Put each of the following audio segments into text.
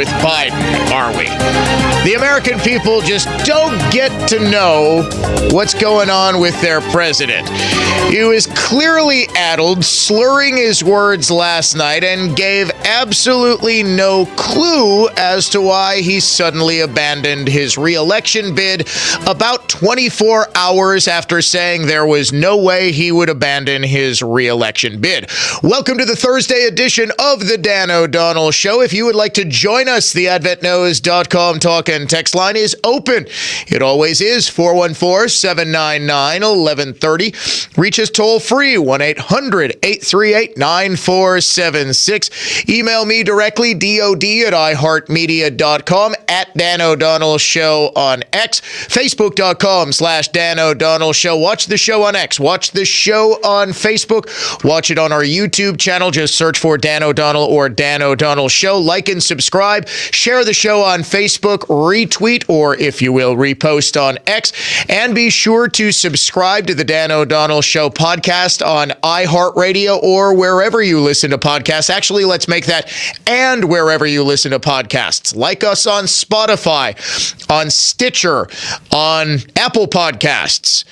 with Biden, are we? The American people just don't get to know what's going on with their president. He was clearly addled, slurring his words last night, and gave absolutely no clue as to why he suddenly abandoned his re-election bid about 24 hours after saying there was no way he would abandon his re-election bid. Welcome to the Thursday edition of the Dan O'Donnell Show. If you would like to join us, the adventknows.com talk and text line is open. It always is, 414-799-1130. Reach us toll free, 1-800-838-9476. Email me directly, dod@iheartmedia.com, at Dan O'Donnell Show on X, facebook.com/Dan O'Donnell Show. Watch the show on X. Watch the show on Facebook. Watch it on our YouTube channel. Just search for Dan O'Donnell or Dan O'Donnell Show. Like and subscribe. Share the show on Facebook. Retweet, or if you will, repost on X. And be sure to subscribe to the Dan O'Donnell Show podcast on iHeartRadio or wherever you listen to podcasts. Actually, let's make that and wherever you listen to podcasts. Like us on Spotify, on Stitcher, on Apple Podcasts.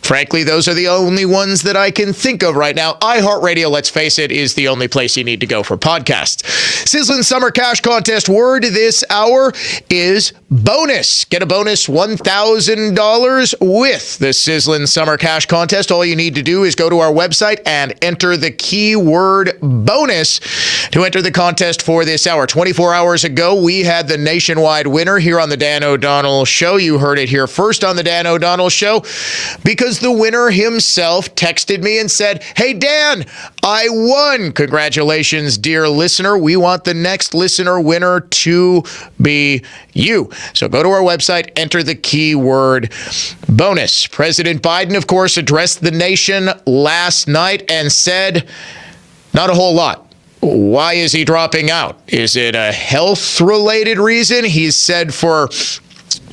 Frankly, those are the only ones that I can think of right now. iHeartRadio, let's face it, is the only place you need to go for podcasts. Sizzling Summer Cash Contest word this hour is bonus. Get a bonus $1,000 with the Sizzling Summer Cash Contest. All you need to do is go to our website and enter the keyword bonus to enter the contest for this hour. 24 hours ago, we had the nationwide winner here on the Dan O'Donnell Show. You heard it here first on the Dan O'Donnell Show, because the winner himself texted me and said, "Hey, Dan, I won. Congratulations, dear listener. We want the next listener winner to be you." So go to our website, enter the keyword bonus. President Biden, of course, addressed the nation last night and said not a whole lot. Why is he dropping out? Is it a health-related reason? He's said for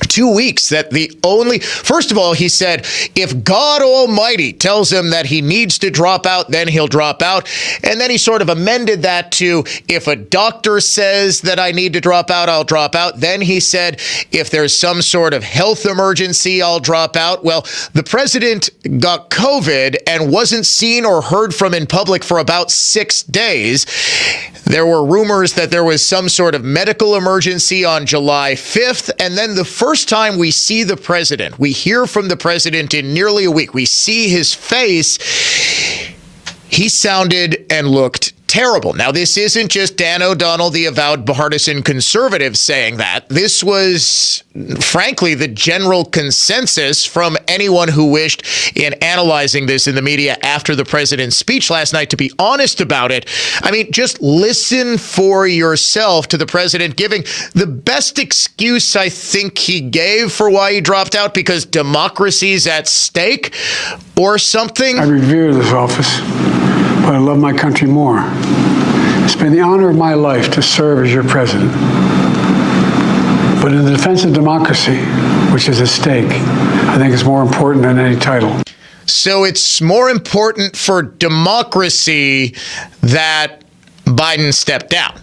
2 weeks that first of all, he said, if God Almighty tells him that he needs to drop out, then he'll drop out. And then he sort of amended that to, if a doctor says that I need to drop out, I'll drop out. Then he said, if there's some sort of health emergency, I'll drop out. Well, the president got COVID and wasn't seen or heard from in public for about 6 days. There were rumors that there was some sort of medical emergency on July 5th. And then the first time we see the president, we hear from the president in nearly a week, we see his face, he sounded and looked terrible. Now, this isn't just Dan O'Donnell, the avowed partisan conservative, saying that. This was, frankly, the general consensus from anyone who wished, in analyzing this in the media after the president's speech last night, to be honest about it. I mean, just listen for yourself to the president giving the best excuse I think he gave for why he dropped out, because democracy's at stake or something. I revere this office, but I love my country more. It's been the honor of my life to serve as your president. But in the defense of democracy, which is at stake, I think it's more important than any title. So it's more important for democracy that Biden stepped down.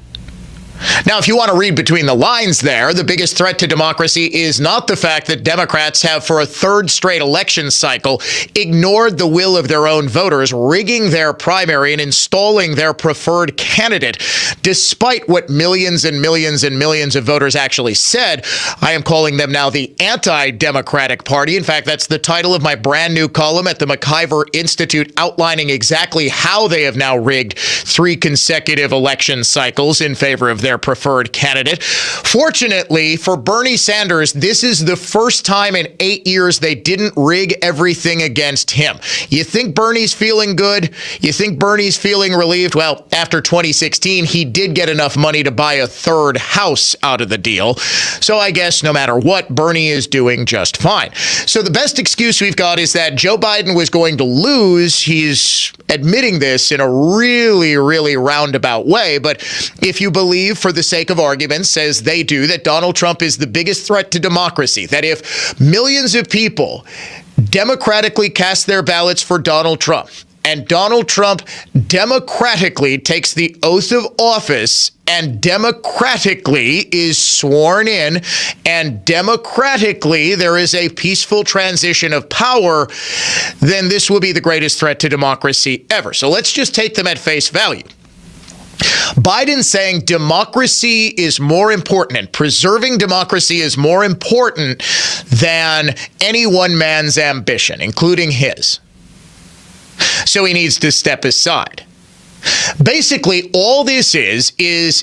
Now, if you want to read between the lines there, the biggest threat to democracy is not the fact that Democrats have, for a third straight election cycle, ignored the will of their own voters, rigging their primary and installing their preferred candidate, despite what millions and millions and millions of voters actually said. I am calling them now the anti-democratic party. In fact, that's the title of my brand new column at the McIver Institute, outlining exactly how they have now rigged 3 consecutive election cycles in favor of their preferred candidate. Fortunately for Bernie Sanders, this is the first time in 8 years they didn't rig everything against him. You think Bernie's feeling good? You think Bernie's feeling relieved? Well, after 2016, he did get enough money to buy a third house out of the deal. So I guess no matter what, Bernie is doing just fine. So the best excuse we've got is that Joe Biden was going to lose. He's admitting this in a really, really roundabout way. But if you believe, for the sake of argument, says they do, that Donald Trump is the biggest threat to democracy, that if millions of people democratically cast their ballots for Donald Trump, and Donald Trump democratically takes the oath of office and democratically is sworn in, and democratically there is a peaceful transition of power, then this will be the greatest threat to democracy ever. So let's just take them at face value. Biden saying democracy is more important and preserving democracy is more important than any one man's ambition, including his. So he needs to step aside. Basically, all this is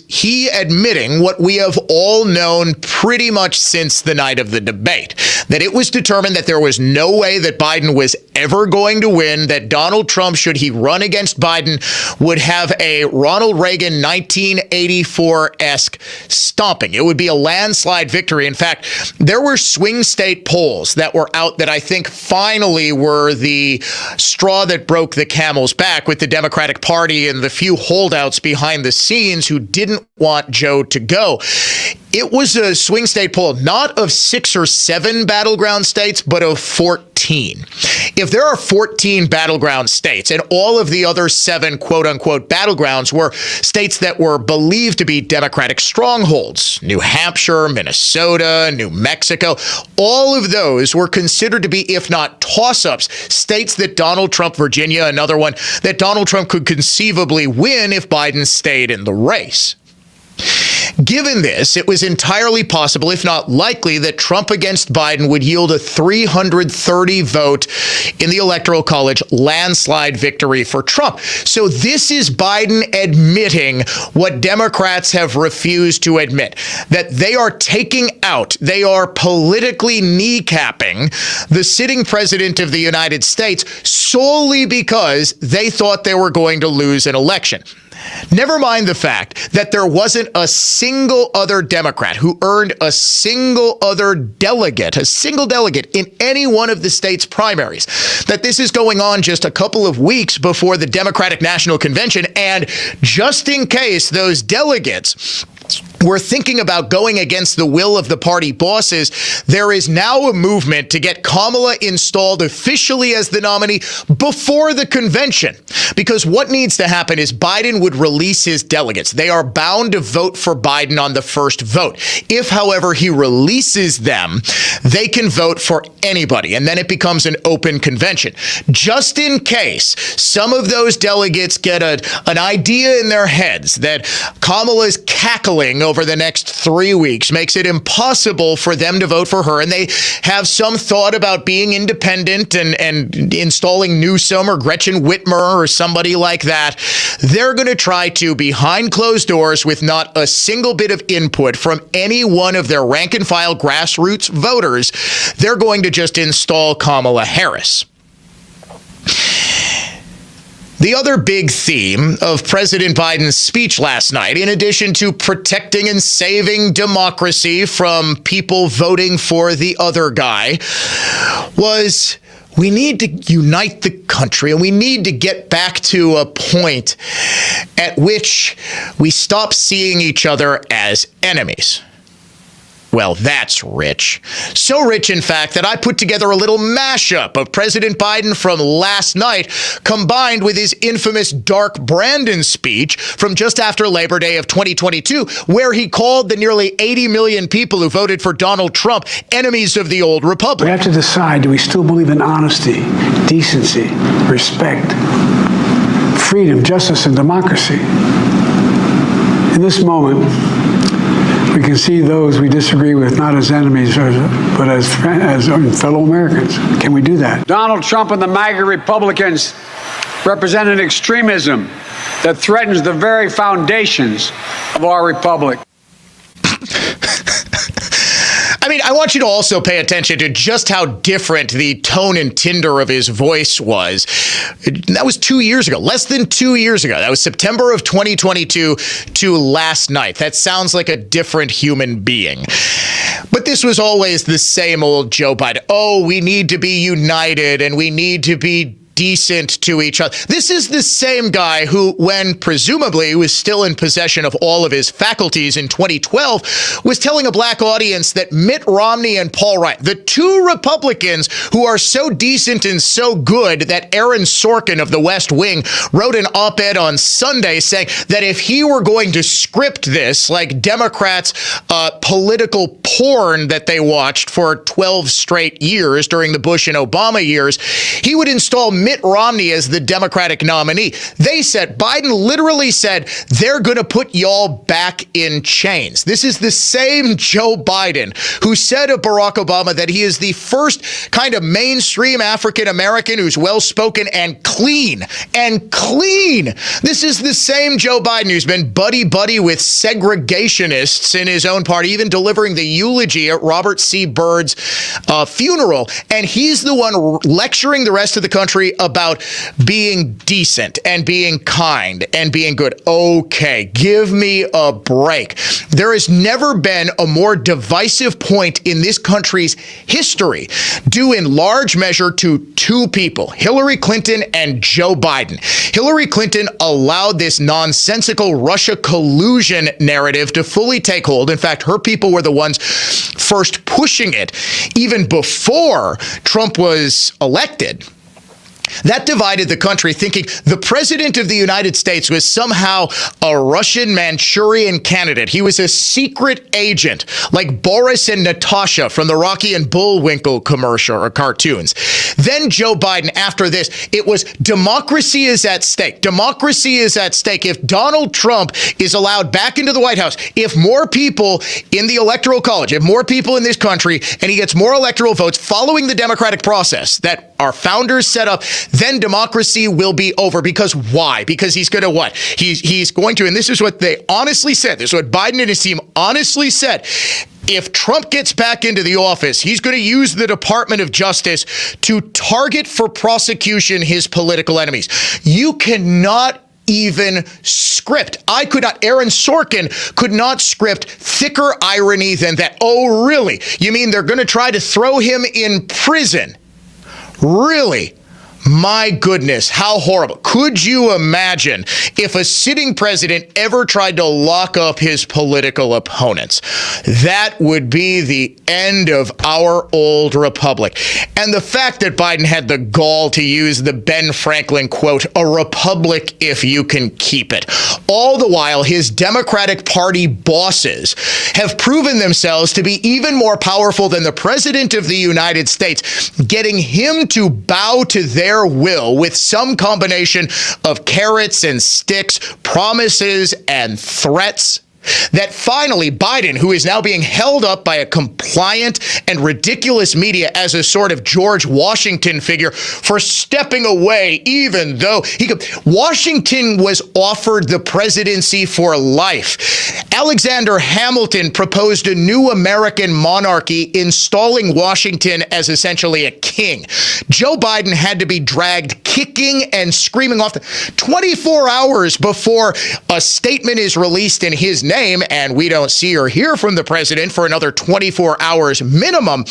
he admitting what we have all known pretty much since the night of the debate, that it was determined that there was no way that Biden was ever going to win, that Donald Trump, should he run against Biden, would have a Ronald Reagan 1984-esque stomping. It would be a landslide victory. In fact, there were swing state polls that were out that I think finally were the straw that broke the camel's back, with the Democratic Party and the few holdouts behind the scenes who didn't want Joe to go. It was a swing state poll, not of 6 or 7 battleground states, but of 14. If there are 14 battleground states and all of the other 7 quote unquote battlegrounds were states that were believed to be Democratic strongholds, New Hampshire, Minnesota, New Mexico, all of those were considered to be, if not toss-ups, states that Donald Trump, Virginia, another one, that Donald Trump could conceivably win if Biden stayed in the race. Given this, it was entirely possible, if not likely, that Trump against Biden would yield a 330 vote in the Electoral College landslide victory for Trump. So this is Biden admitting what Democrats have refused to admit, that they are taking out, they are politically kneecapping the sitting president of the United States solely because they thought they were going to lose an election. Never mind the fact that there wasn't a single other Democrat who earned a single delegate in any one of the state's primaries, that this is going on just a couple of weeks before the Democratic National Convention, and just in case those delegates were thinking about going against the will of the party bosses, there is now a movement to get Kamala installed officially as the nominee before the convention. Because what needs to happen is Biden would release his delegates. They are bound to vote for Biden on the first vote. If, however, he releases them, they can vote for anybody, and then it becomes an open convention. Just in case some of those delegates get an idea in their heads that Kamala is cackling over the next 3 weeks, makes it impossible for them to vote for her, and they have some thought about being independent and installing Newsom or Gretchen Whitmer or somebody like that, they're going to try to, behind closed doors, with not a single bit of input from any one of their rank and file grassroots voters, they're going to just install Kamala Harris. The other big theme of President Biden's speech last night, in addition to protecting and saving democracy from people voting for the other guy, was we need to unite the country, and we need to get back to a point at which we stop seeing each other as enemies. Well, that's rich. So rich, in fact, that I put together a little mashup of President Biden from last night combined with his infamous Dark Brandon speech from just after Labor Day of 2022, where he called the nearly 80 million people who voted for Donald Trump enemies of the old republic. We have to decide, do we still believe in honesty, decency, respect, freedom, justice, and democracy? In this moment, we can see those we disagree with not as enemies, but as fellow Americans. Can we do that? Donald Trump and the MAGA Republicans represent an extremism that threatens the very foundations of our republic. I mean, I want you to also pay attention to just how different the tone and timbre of his voice was. That was 2 years ago, less than 2 years ago. That was September of 2022 to last night. That sounds like a different human being. But this was always the same old Joe Biden. Oh, we need to be united and we need to be decent to each other. This is the same guy who, when presumably was still in possession of all of his faculties in 2012, was telling a black audience that Mitt Romney and Paul Ryan, the two Republicans who are so decent and so good that Aaron Sorkin of the West Wing wrote an op-ed on Sunday saying that if he were going to script this, like Democrats' political porn that they watched for 12 straight years during the Bush and Obama years, he would install Mitt Romney as the Democratic nominee. They said, Biden literally said, they're going to put y'all back in chains. This is the same Joe Biden who said of Barack Obama that he is the first kind of mainstream African American who's well-spoken and clean. And clean. This is the same Joe Biden who's been buddy-buddy with segregationists in his own party, even delivering the eulogy at Robert C. Byrd's funeral. And he's the one lecturing the rest of the country about being decent and being kind and being good. Okay, give me a break. There has never been a more divisive point in this country's history, due in large measure to two people, Hillary Clinton and Joe Biden. Hillary Clinton allowed this nonsensical Russia collusion narrative to fully take hold. In fact, her people were the ones first pushing it, even before Trump was elected. That divided the country, thinking the president of the United States was somehow a Russian Manchurian candidate. He was a secret agent, like Boris and Natasha from the Rocky and Bullwinkle commercial or cartoons. Then Joe Biden, after this, it was democracy is at stake. Democracy is at stake. If Donald Trump is allowed back into the White House, if more people in the Electoral College, if more people in this country, and he gets more electoral votes following the democratic process that our founders set up, then democracy will be over. Because why? Because he's going to what? He's going to, and this is what they honestly said, this is what Biden and his team honestly said, if Trump gets back into the office, he's going to use the Department of Justice to target for prosecution his political enemies. You cannot even script. Aaron Sorkin could not script thicker irony than that. Oh, really? You mean they're going to try to throw him in prison? Really? My goodness, how horrible. Could you imagine if a sitting president ever tried to lock up his political opponents? That would be the end of our old republic. And the fact that Biden had the gall to use the Ben Franklin quote, a republic if you can keep it. All the while, his Democratic Party bosses have proven themselves to be even more powerful than the president of the United States, getting him to bow to their will with some combination of carrots and sticks, promises and threats. That finally Biden, who is now being held up by a compliant and ridiculous media as a sort of George Washington figure for stepping away, even though Washington was offered the presidency for life. Alexander Hamilton proposed a new American monarchy, installing Washington as essentially a king. Joe Biden had to be dragged kicking and screaming off 24 hours before a statement is released in his name, and we don't see or hear from the president for another 24 hours minimum.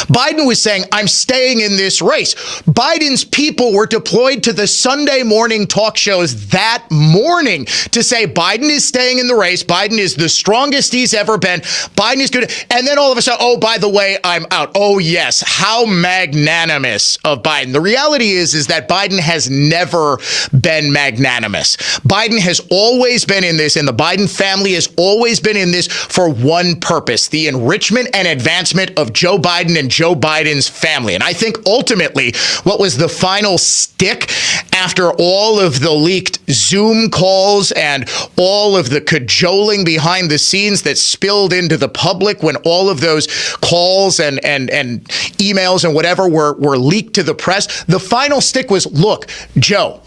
Biden was saying, I'm staying in this race. Biden's people were deployed to the Sunday morning talk shows that morning to say Biden is staying in the race. Biden is the strongest he's ever been. Biden is good. And then all of a sudden, oh, by the way, I'm out. Oh, yes. How magnanimous of Biden. The reality is that Biden has never been magnanimous. Biden has always been in this, and the Biden family has always been in this for one purpose, the enrichment and advancement of Joe Biden and Joe Biden's family. And I think ultimately what was the final stick after all of the leaked Zoom calls and all of the cajoling behind the scenes that spilled into the public when all of those calls and emails and whatever were leaked to the press, the final stick was, look, Joe,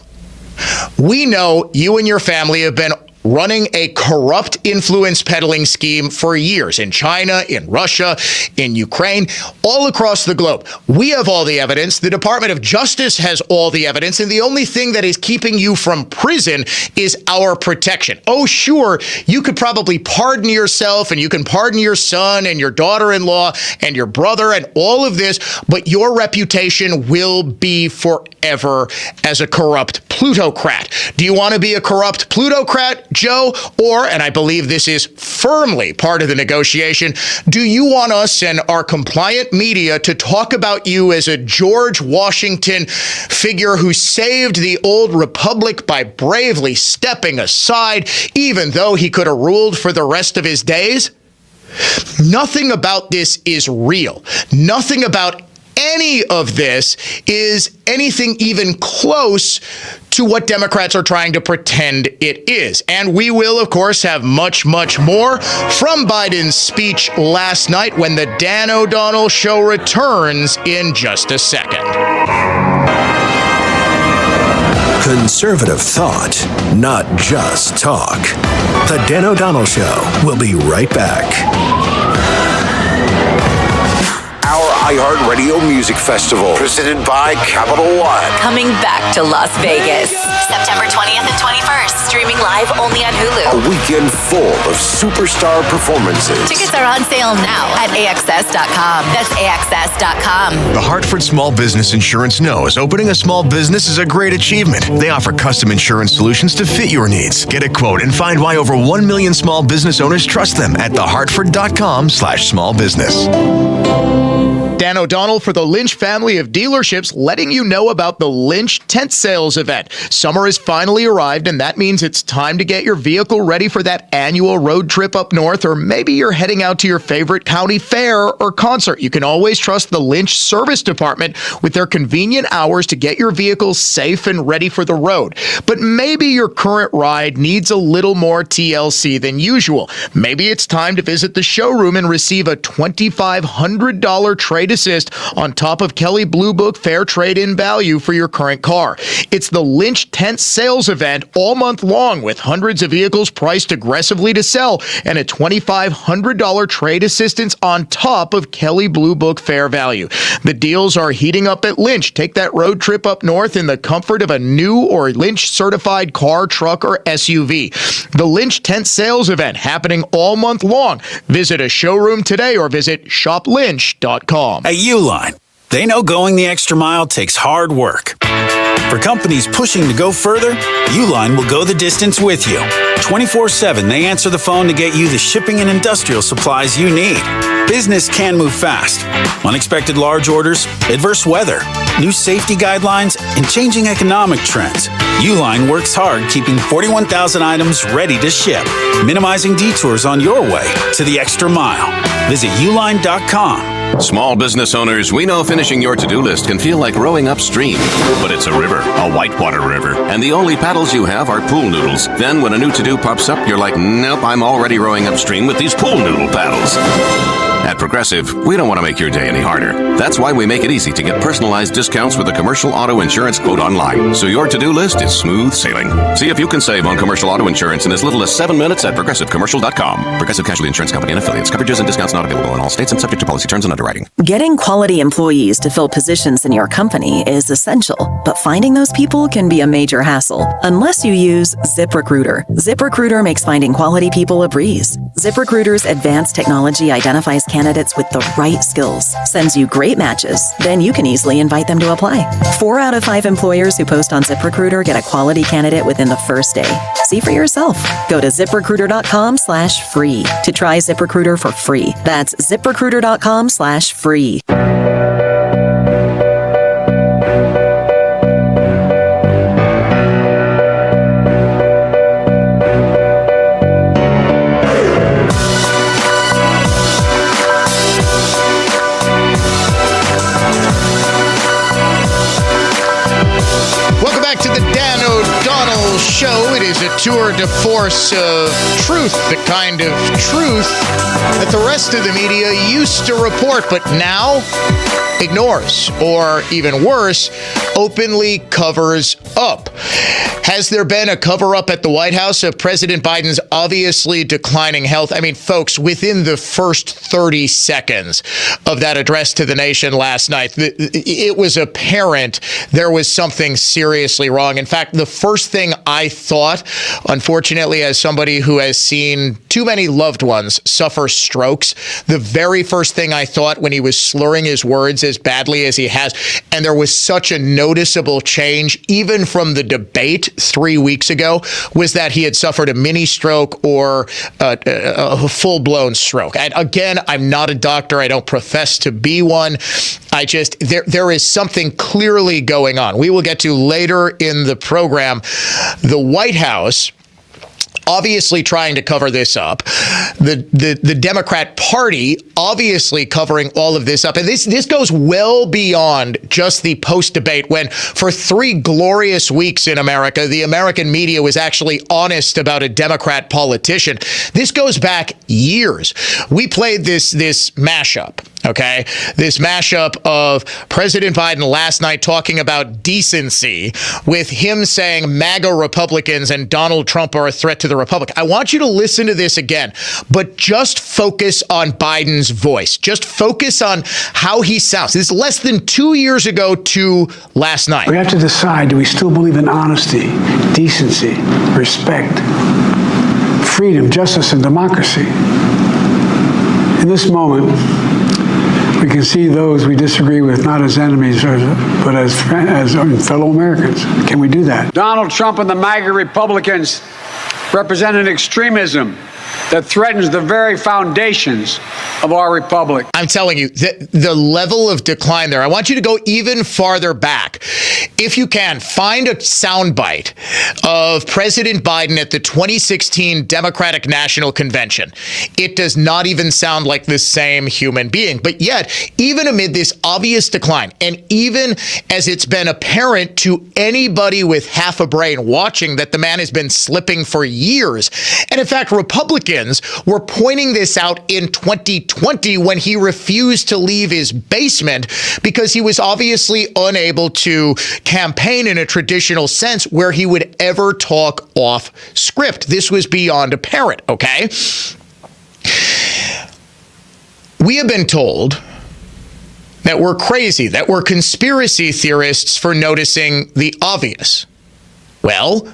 we know you and your family have been running a corrupt influence peddling scheme for years in China, in Russia, in Ukraine, all across the globe. We have all the evidence. The Department of Justice has all the evidence. And the only thing that is keeping you from prison is our protection. Oh, sure, you could probably pardon yourself and you can pardon your son and your daughter-in-law and your brother and all of this, but your reputation will be forever as a corrupt plutocrat. Do you want to be a corrupt plutocrat, Joe? Or, and I believe this is firmly part of the negotiation, do you want us and our compliant media to talk about you as a George Washington figure who saved the old republic by bravely stepping aside, even though he could have ruled for the rest of his days? Nothing about this is real. Nothing about any of this is anything even close to what Democrats are trying to pretend it is. And we will, of course, have much, much more from Biden's speech last night when the Dan O'Donnell Show returns in just a second. Conservative thought, not just talk. The Dan O'Donnell Show will be right back. Our iHeartRadio Music Festival, presented by Capital One. Coming back to Las Vegas, September 20th and 21st. Streaming live only on Hulu. A weekend full of superstar performances. Tickets are on sale now at AXS.com. That's AXS.com. The Hartford Small Business Insurance knows opening a small business is a great achievement. They offer custom insurance solutions to fit your needs. Get a quote and find why over 1 million small business owners trust them at thehartford.com/smallbusiness. Dan O'Donnell for the Lynch family of dealerships, letting you know about the Lynch tent sales event. Summer has finally arrived, and that means it's time to get your vehicle ready for that annual road trip up north, or maybe you're heading out to your favorite county fair or concert. You can always trust the Lynch Service Department with their convenient hours to get your vehicle safe and ready for the road. But maybe your current ride needs a little more TLC than usual. Maybe it's time to visit the showroom and receive a $2,500 trade assist on top of Kelley Blue Book fair trade-in value for your current car. It's the Lynch Tent Sales Event all month long with hundreds of vehicles priced aggressively to sell and a $2,500 trade assistance on top of Kelley Blue Book fair value. The deals are heating up at Lynch. Take that road trip up north in the comfort of a new or Lynch certified car, truck, or SUV. The Lynch Tent Sales Event happening all month long. Visit a showroom today or visit shoplynch.com. At Uline, they know going the extra mile takes hard work. For companies pushing to go further, Uline will go the distance with you. 24/7, they answer the phone to get you the shipping and industrial supplies you need. Business can move fast. Unexpected large orders, adverse weather, new safety guidelines, and changing economic trends. Uline works hard keeping 41,000 items ready to ship, minimizing detours on your way to the extra mile. Visit uline.com. Small business owners, we know finishing your to-do list can feel like rowing upstream. But it's a river, a whitewater river, and the only paddles you have are pool noodles. Then when a new to-do pops up, you're like, nope, I'm already rowing upstream with these pool noodle paddles. At Progressive, we don't want to make your day any harder. That's why we make it easy to get personalized discounts with a commercial auto insurance quote online, so your to-do list is smooth sailing. See if you can save on commercial auto insurance in as little as 7 minutes at ProgressiveCommercial.com. Progressive Casualty Insurance Company and affiliates. Coverages and discounts not available in all states and subject to policy terms and underwriting. Getting quality employees to fill positions in your company is essential, but finding those people can be a major hassle unless you use ZipRecruiter. ZipRecruiter makes finding quality people a breeze. ZipRecruiter's advanced technology identifies candidates with the right skills, sends you great matches, then you can easily invite them to apply. 4 out of 5 employers who post on ZipRecruiter get a quality candidate within the first day. See for yourself. Go to ZipRecruiter.com/free to try ZipRecruiter for free. That's ZipRecruiter.com/free. show, it is a tour de force of truth, the kind of truth that the rest of the media used to report, but now ignores, or even worse, openly covers up. Has there been a cover-up at the White House of President Biden's obviously declining health? I mean, folks, within the first 30 seconds of that address to the nation last night, it was apparent there was something seriously wrong. In fact, the first thing I thought, unfortunately, as somebody who has seen too many loved ones suffer strokes, the very first thing I thought when he was slurring his words as badly as he has, and there was such a noticeable change, even from the debate 3 weeks ago, was that he had suffered a mini stroke or a full-blown stroke. And again, I'm not a doctor. I don't profess to be one. I just, there is something clearly going on. We will get to later in the program. The White House obviously trying to cover this up. The Democrat Party obviously covering all of this up. And this goes well beyond just the post-debate, when for 3 glorious weeks in America, the American media was actually honest about a Democrat politician. This goes back years. We played this mashup. Okay, this mashup of President Biden last night talking about decency with him saying MAGA Republicans and Donald Trump are a threat to the Republic. I want you to listen to this again, but just focus on Biden's voice. Just focus on how he sounds. This is less than 2 years ago to last night. We have to decide, do we still believe in honesty, decency, respect, freedom, justice, and democracy? In this moment, we can see those we disagree with not as enemies, but as fellow Americans. Can we do that? Donald Trump and the MAGA Republicans represent an extremism that threatens the very foundations of our republic. I'm telling you, the level of decline there, I want you to go even farther back. If you can, find a soundbite of President Biden at the 2016 Democratic National Convention. It does not even sound like the same human being. But yet, even amid this obvious decline, and even as it's been apparent to anybody with half a brain watching that the man has been slipping for years, and in fact, Republicans were pointing this out in 2020 when he refused to leave his basement because he was obviously unable to campaign in a traditional sense where he would ever talk off script. This was beyond apparent, okay? We have been told that we're crazy, that we're conspiracy theorists for noticing the obvious. Well,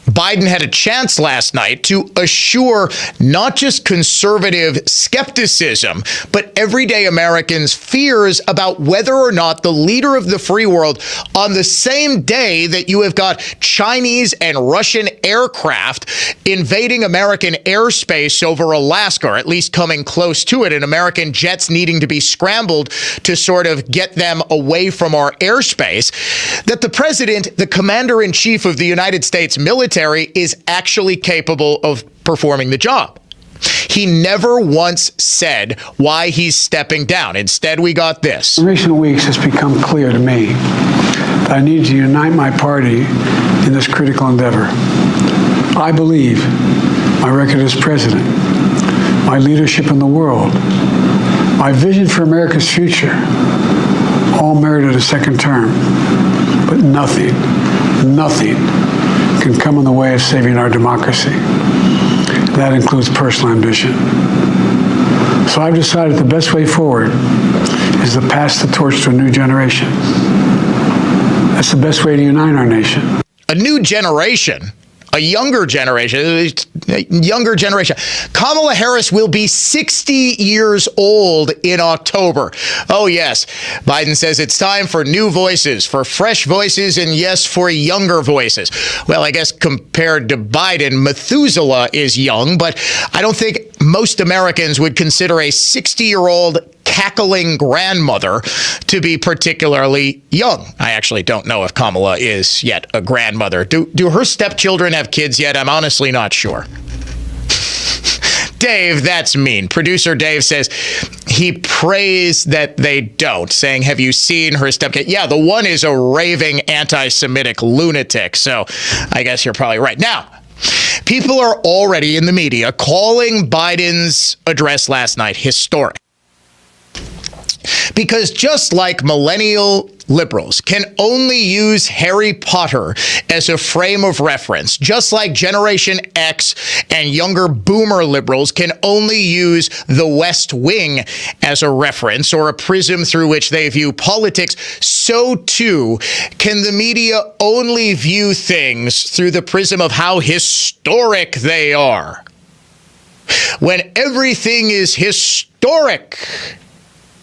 Biden had a chance last night to assure not just conservative skepticism, but everyday Americans' fears about whether or not the leader of the free world, on the same day that you have got Chinese and Russian aircraft invading American airspace over Alaska, or at least coming close to it, and American jets needing to be scrambled to sort of get them away from our airspace, that the president, the commander-in-chief of the United States military, is actually capable of performing the job. He never once said why he's stepping down. Instead, we got this. In recent weeks, it's become clear to me that I need to unite my party in this critical endeavor. I believe my record as president, my leadership in the world, my vision for America's future, all merited a second term. But nothing can come in the way of saving our democracy. That includes personal ambition. So I've decided the best way forward is to pass the torch to a new generation. That's the best way to unite our nation. A new generation? A younger generation. Kamala Harris will be 60 years old in October. Oh, yes. Biden says it's time for new voices, for fresh voices, and yes, for younger voices. Well, I guess compared to Biden, Methuselah is young, but I don't think most Americans would consider a 60-year-old cackling grandmother to be particularly young. I actually don't know if Kamala is yet a grandmother. Do her stepchildren have kids yet? I'm honestly not sure. Dave, that's mean. Producer Dave says he prays that they don't, saying, have you seen her stepkid? Yeah, the one is a raving anti-Semitic lunatic. So I guess you're probably right. Now, people are already in the media calling Biden's address last night historic. Because just like millennial liberals can only use Harry Potter as a frame of reference, just like Generation X and younger boomer liberals can only use the West Wing as a reference or a prism through which they view politics, so too can the media only view things through the prism of how historic they are. When everything is historic,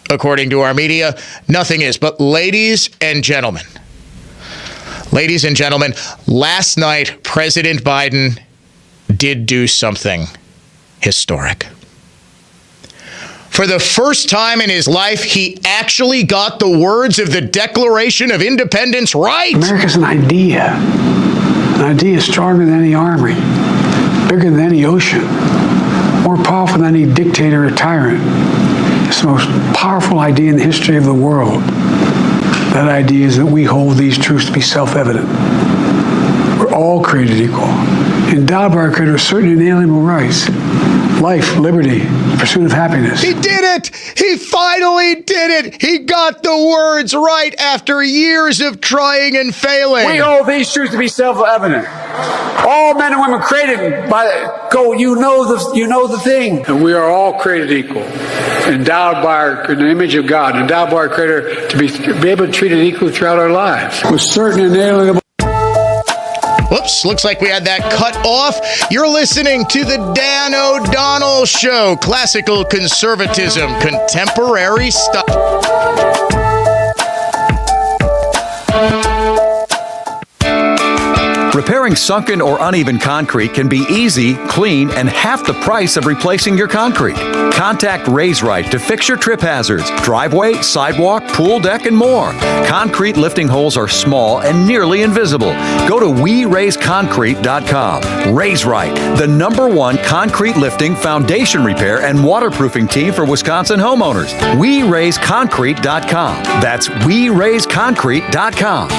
according to our media, nothing is. But ladies and gentlemen, last night, President Biden did do something historic. For the first time in his life, he actually got the words of the Declaration of Independence right. America's an idea. An idea stronger than any army, bigger than any ocean, more powerful than any dictator or tyrant. It's the most powerful idea in the history of the world. That idea is that we hold these truths to be self-evident. We're all created equal, endowed by our Creator with certain inalienable rights: life, liberty, pursuit of happiness. He did it! He finally did it! He got the words right after years of trying and failing. We hold these truths to be self-evident. All men and women created by you know the thing. And we are all created equal, endowed by in the image of God, endowed by our Creator to be able to treat it equally throughout our lives with certain inalienable. Whoops, looks like we had that cut off. You're listening to the Dan O'Donnell Show. Classical conservatism, contemporary stuff. Repairing sunken or uneven concrete can be easy, clean, and half the price of replacing your concrete. Contact Raise Right to fix your trip hazards, driveway, sidewalk, pool deck, and more. Concrete lifting holes are small and nearly invisible. Go to WeRaiseConcrete.com. Raise Right, the #1 concrete lifting, foundation repair, and waterproofing team for Wisconsin homeowners. WeRaiseConcrete.com. That's WeRaiseConcrete.com.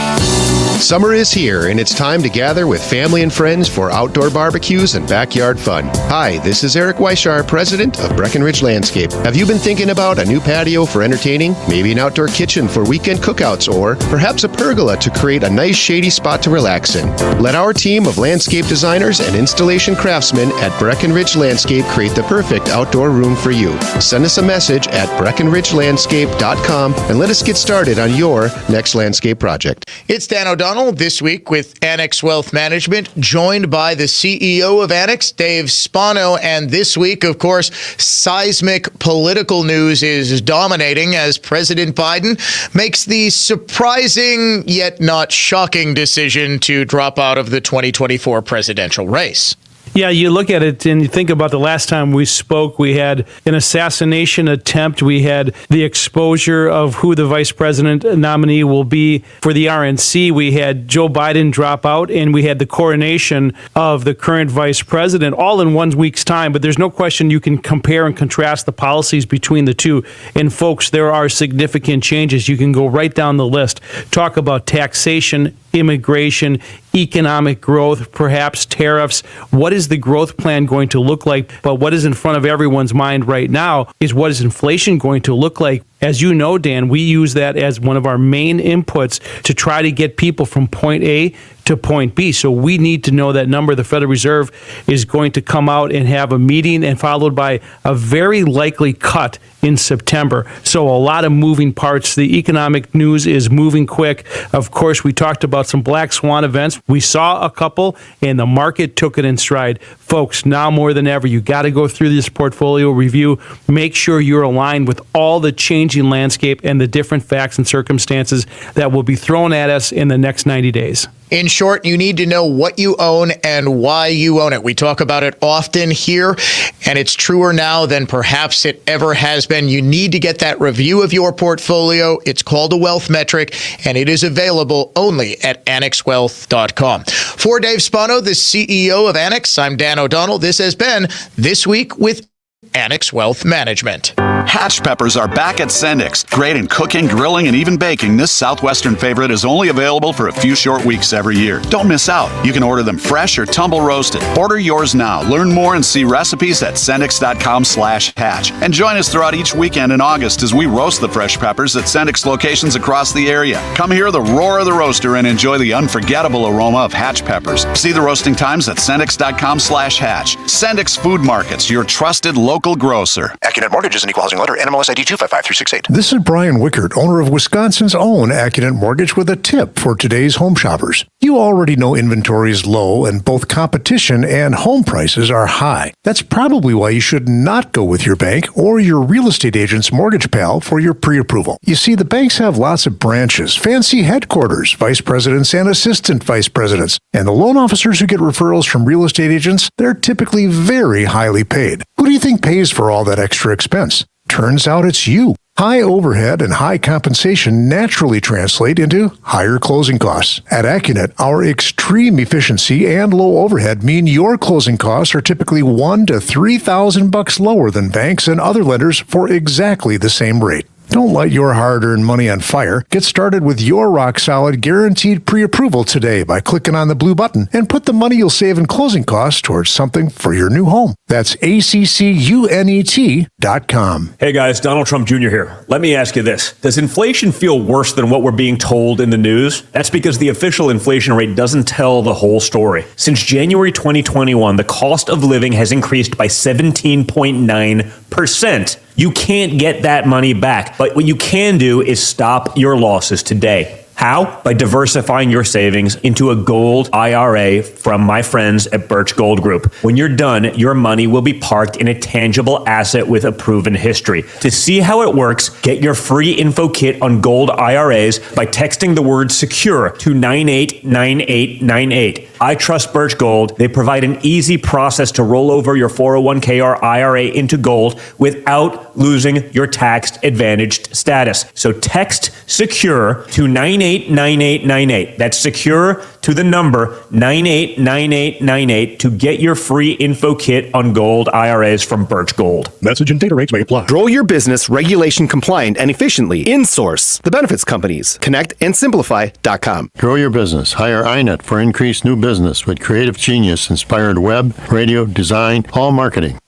Summer is here, and it's time to gather with family and friends for outdoor barbecues and backyard fun. Hi, this is Eric Weishar, president of Breckenridge Landscape. Have you been thinking about a new patio for entertaining? Maybe an outdoor kitchen for weekend cookouts, or perhaps a pergola to create a nice shady spot to relax in? Let our team of landscape designers and installation craftsmen at Breckenridge Landscape create the perfect outdoor room for you. Send us a message at BreckenridgeLandscape.com and let us get started on your next landscape project. It's Dan O'Donnell this week with Annex Wealth Management, joined by the CEO of Annex, Dave Spano. And this week, of course, seismic political news is dominating as President Biden makes the surprising yet not shocking decision to drop out of the 2024 presidential race. Yeah, you look at it and you think about the last time we spoke, we had an assassination attempt. We had the exposure of who the vice president nominee will be for the RNC. We had Joe Biden drop out, and we had the coronation of the current vice president all in 1 week's time. But there's no question you can compare and contrast the policies between the two. And folks, there are significant changes. You can go right down the list. Talk about taxation, immigration, economic growth, perhaps tariffs. What is the growth plan going to look like? But what is in front of everyone's mind right now is what is inflation going to look like? As you know, Dan, we use that as one of our main inputs to try to get people from point A to point B. So we need to know that number. The Federal Reserve is going to come out and have a meeting, and followed by a very likely cut in September. So a lot of moving parts. The economic news is moving quick. Of course, we talked about some black swan events. We saw a couple, and the market took it in stride. Folks, now more than ever, you got to go through this portfolio review. Make sure you're aligned with all the changing landscape and the different facts and circumstances that will be thrown at us in the next 90 days. In short, you need to know what you own and why you own it. We talk about it often here, and it's truer now than perhaps it ever has been. You need to get that review of your portfolio. It's called a wealth metric, and it is available only at annexwealth.com. For Dave Spano, the CEO of Annex, I'm Dan O'Donnell. This has been This Week with Annex Wealth Management. Hatch peppers are back at Sendix. Great in cooking, grilling, and even baking, this Southwestern favorite is only available for a few short weeks every year. Don't miss out. You can order them fresh or tumble roasted. Order yours now. Learn more and see recipes at Sendix.com/hatch. And join us throughout each weekend in August as we roast the fresh peppers at Sendix locations across the area. Come hear the roar of the roaster and enjoy the unforgettable aroma of Hatch peppers. See the roasting times at Sendix.com/hatch. Sendix Food Markets, your trusted local grocer. Accunet Mortgage is an equal housing lender. NMLS ID 255368. This is Brian Wickert, owner of Wisconsin's own Accunet Mortgage, with a tip for today's home shoppers. You already know inventory is low and both competition and home prices are high. That's probably why you should not go with your bank or your real estate agent's mortgage pal for your pre-approval. You see, the banks have lots of branches, fancy headquarters, vice presidents and assistant vice presidents, and the loan officers who get referrals from real estate agents, they're typically very highly paid. Who do you think pays for all that extra expense? Turns out it's you. High overhead and high compensation naturally translate into higher closing costs. At Accunet, our extreme efficiency and low overhead mean your closing costs are typically $1,000 to $3,000 lower than banks and other lenders for exactly the same rate. Don't light your hard-earned money on fire. Get started with your rock-solid guaranteed pre-approval today by clicking on the blue button and put the money you'll save in closing costs towards something for your new home. That's ACCUNET.com. Hey guys, Donald Trump Jr. here. Let me ask you this. Does inflation feel worse than what we're being told in the news? That's because the official inflation rate doesn't tell the whole story. Since January 2021, the cost of living has increased by 17.9%. You can't get that money back, but what you can do is stop your losses today. How? By diversifying your savings into a gold IRA from my friends at Birch Gold Group. When you're done, your money will be parked in a tangible asset with a proven history. To see how it works, get your free info kit on gold IRAs by texting the word secure to 989898. I trust Birch Gold. They provide an easy process to roll over your 401k or IRA into gold without losing your tax advantaged status. So text secure to 989898. That's secure to the number 989898 to get your free info kit on gold IRAs from Birch Gold. Message and data rates may apply. Grow your business regulation compliant and efficiently. InSource, the benefits companies. Connect and simplify.com. Grow your business. Hire iNet for increased new business with creative genius inspired web, radio, design, all marketing.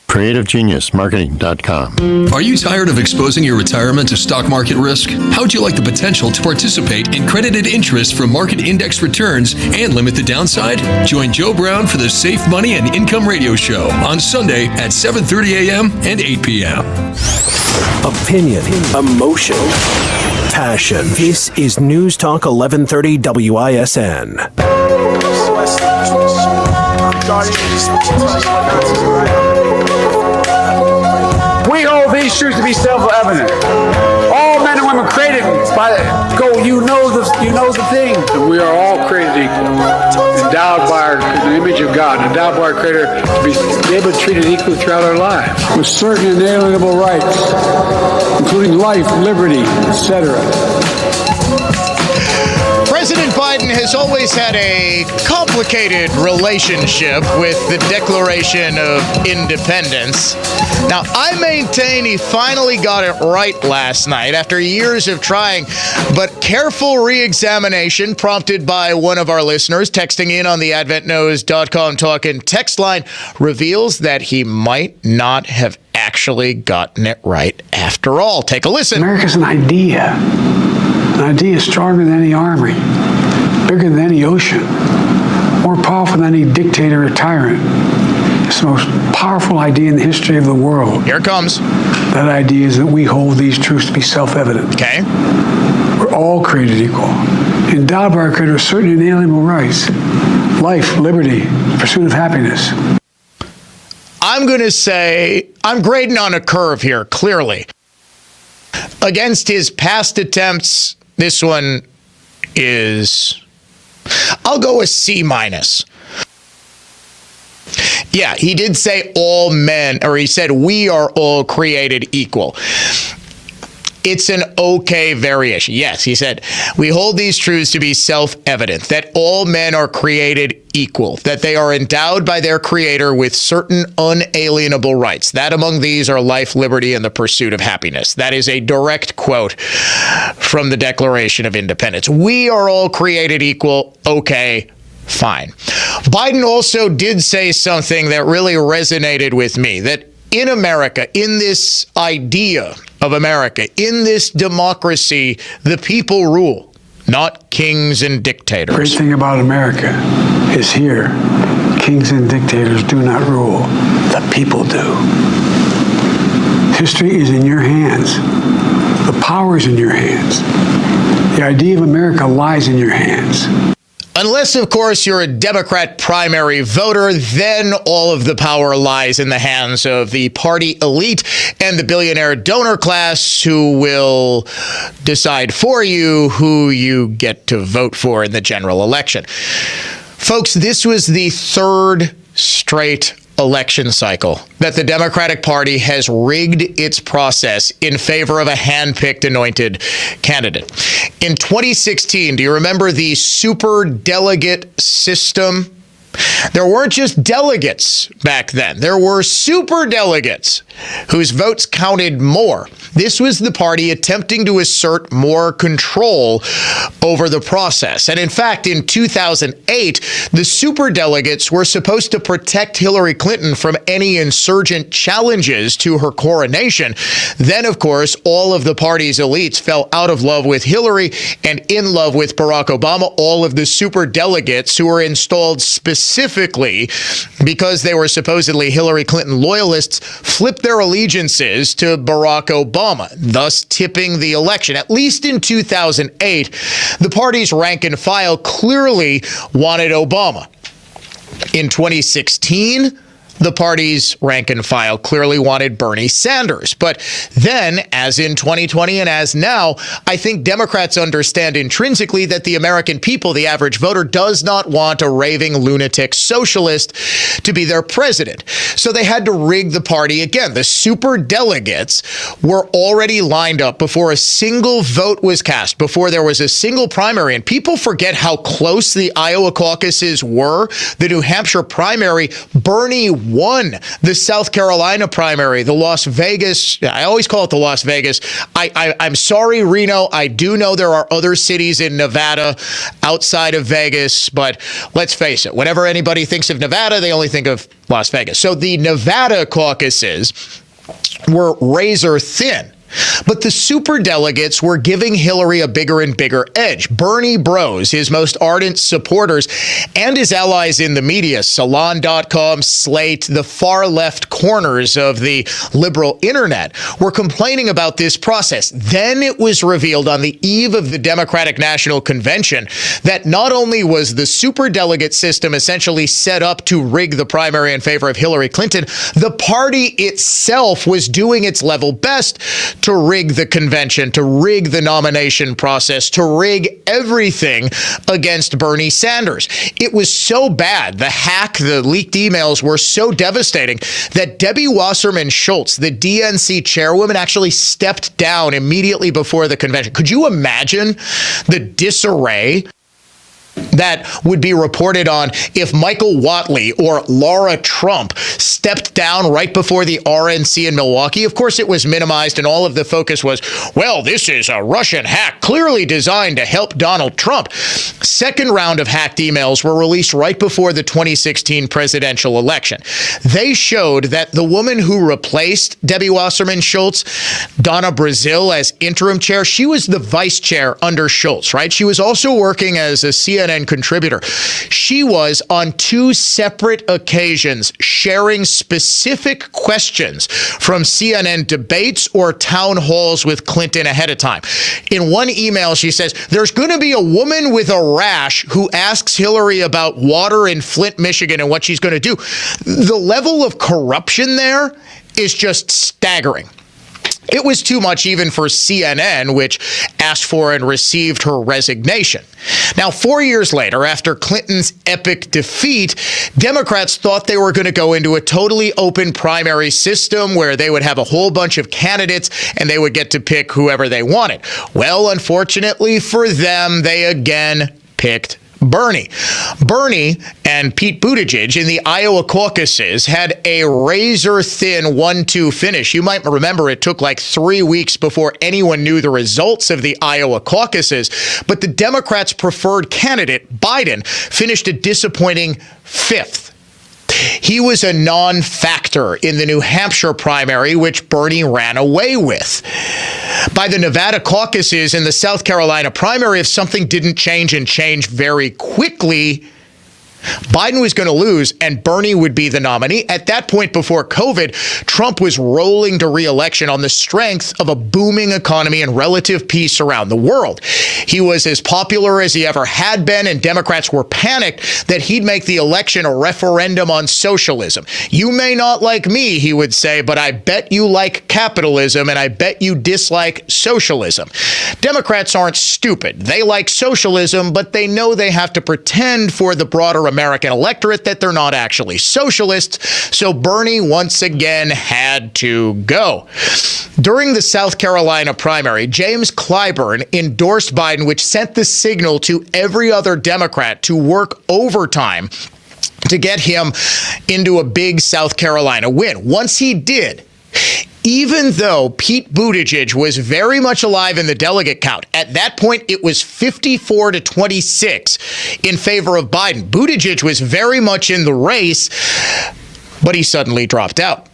CreativeGeniusMarketing.com. Are you tired of exposing your retirement to stock market risk? How would you like the potential to participate in credited interest from market index returns and limit the downside? Join Joe Brown for the Safe Money and Income Radio Show on Sunday at 7:30 a.m. and 8 p.m. Opinion, emotion, passion. This is News Talk 1130 WISN. We hold these truths to be self-evident. All men and women created by you know the thing. And we are all created equal, endowed by the image of God, endowed by our Creator to be able to treat it equally throughout our lives, with certain inalienable rights, including life, liberty, etc. President Biden has always had a complicated relationship with the Declaration of Independence. Now, I maintain he finally got it right last night after years of trying, but careful re-examination prompted by one of our listeners texting in on the AdventNows.com talking text line reveals that he might not have actually gotten it right after all. Take a listen. America's an idea. An idea stronger than any army, bigger than any ocean, more powerful than any dictator or tyrant. It's the most powerful idea in the history of the world. Here it comes. That idea is that we hold these truths to be self-evident. Okay. We're all created equal, endowed by our Creator with certain inalienable rights: life, liberty, pursuit of happiness. I'm going to say I'm grading on a curve here, clearly. Against his past attempts, this one is, I'll go with C-. Yeah, he did say all men, or he said we are all created equal. It's an okay variation. Yes, he said, we hold these truths to be self-evident, that all men are created equal, that they are endowed by their creator with certain unalienable rights. That among these are life, liberty, and the pursuit of happiness. That is a direct quote from the Declaration of Independence. We are all created equal. Okay, fine. Biden also did say something that really resonated with me, that in America, in this idea of America, in this democracy, the people rule, not kings and dictators. Great thing about America is here, kings and dictators do not rule. The people do. History is in your hands. The power is in your hands. The idea of America lies in your hands. Unless, of course, you're a Democrat primary voter, then all of the power lies in the hands of the party elite and the billionaire donor class, who will decide for you who you get to vote for in the general election. Folks, this was the third straight election cycle that the Democratic Party has rigged its process in favor of a hand-picked anointed candidate. In 2016, do you remember the super delegate system? There weren't just delegates back then. There were super delegates whose votes counted more. This was the party attempting to assert more control over the process. And in fact, in 2008, the super delegates were supposed to protect Hillary Clinton from any insurgent challenges to her coronation. Then, of course, all of the party's elites fell out of love with Hillary and in love with Barack Obama. All of the super delegates who were installed specifically because they were supposedly Hillary Clinton loyalists flipped their allegiances to Barack Obama, thus tipping the election. At least in 2008, the party's rank and file clearly wanted Obama. In 2016, the party's rank and file clearly wanted Bernie Sanders. But then, as in 2020 and as now, I think Democrats understand intrinsically that the American people, the average voter, does not want a raving lunatic socialist to be their president. So they had to rig the party again. The super delegates were already lined up before a single vote was cast, before there was a single primary. And people forget how close the Iowa caucuses were. The New Hampshire primary, Bernie won. The South Carolina primary, the Las Vegas, I always call it the Las Vegas. I'm sorry, Reno. I do know there are other cities in Nevada outside of Vegas, but let's face it, whenever anybody thinks of Nevada, they only think of Las Vegas. So the Nevada caucuses were razor thin. But the superdelegates were giving Hillary a bigger and bigger edge. Bernie Bros, his most ardent supporters, and his allies in the media, Salon.com, Slate, the far left corners of the liberal internet, were complaining about this process. Then it was revealed on the eve of the Democratic National Convention that not only was the superdelegate system essentially set up to rig the primary in favor of Hillary Clinton, the party itself was doing its level best to rig the convention, to rig the nomination process, to rig everything against Bernie Sanders. It was so bad, the hack, the leaked emails were so devastating that Debbie Wasserman Schultz, the DNC chairwoman, actually stepped down immediately before the convention. Could you imagine the disarray that would be reported on if Michael Whatley or Laura Trump stepped down right before the RNC in Milwaukee? Of course, it was minimized, and all of the focus was, well, this is a Russian hack clearly designed to help Donald Trump. Second round of hacked emails were released right before the 2016 presidential election. They showed that the woman who replaced Debbie Wasserman Schultz, Donna Brazile, as interim chair, she was the vice chair under Schultz, right? She was also working as a CNN contributor. She was on two separate occasions sharing specific questions from CNN debates or town halls with Clinton ahead of time. In one email, she says, there's going to be a woman with a rash who asks Hillary about water in Flint, Michigan, and what she's going to do. The level of corruption there is just staggering. It was too much even for CNN, which asked for and received her resignation. Now, 4 years later, after Clinton's epic defeat, Democrats thought they were going to go into a totally open primary system where they would have a whole bunch of candidates and they would get to pick whoever they wanted. Well, unfortunately for them, they again picked Bernie. Bernie and Pete Buttigieg in the Iowa caucuses had a razor-thin 1-2 finish. You might remember it took like 3 weeks before anyone knew the results of the Iowa caucuses, but the Democrats' preferred candidate, Biden, finished a disappointing 5th. He was a non-factor in the New Hampshire primary, which Bernie ran away with. By the Nevada caucuses and the South Carolina primary, if something didn't change and change very quickly, Biden was going to lose and Bernie would be the nominee. At that point before COVID, Trump was rolling to re-election on the strength of a booming economy and relative peace around the world. He was as popular as he ever had been, and Democrats were panicked that he'd make the election a referendum on socialism. You may not like me, he would say, but I bet you like capitalism and I bet you dislike socialism. Democrats aren't stupid. They like socialism, but they know they have to pretend for the broader American electorate that they're not actually socialists, so Bernie once again had to go. During the South Carolina primary, James Clyburn endorsed Biden, which sent the signal to every other Democrat to work overtime to get him into a big South Carolina win. Once he did, even though Pete Buttigieg was very much alive in the delegate count, at that point it was 54-26 in favor of Biden. Buttigieg was very much in the race, but he suddenly dropped out.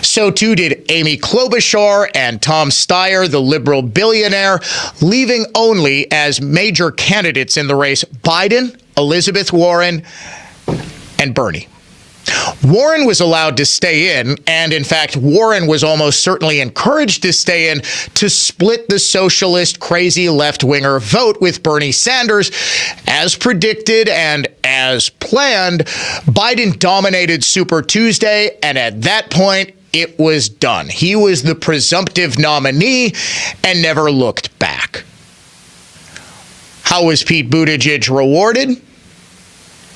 So too did Amy Klobuchar and Tom Steyer, the liberal billionaire, leaving only as major candidates in the race Biden, Elizabeth Warren, and Bernie. Warren was allowed to stay in, and in fact, Warren was almost certainly encouraged to stay in to split the socialist, crazy left-winger vote with Bernie Sanders. As predicted and as planned, Biden dominated Super Tuesday, and at that point, it was done. He was the presumptive nominee and never looked back. How was Pete Buttigieg rewarded?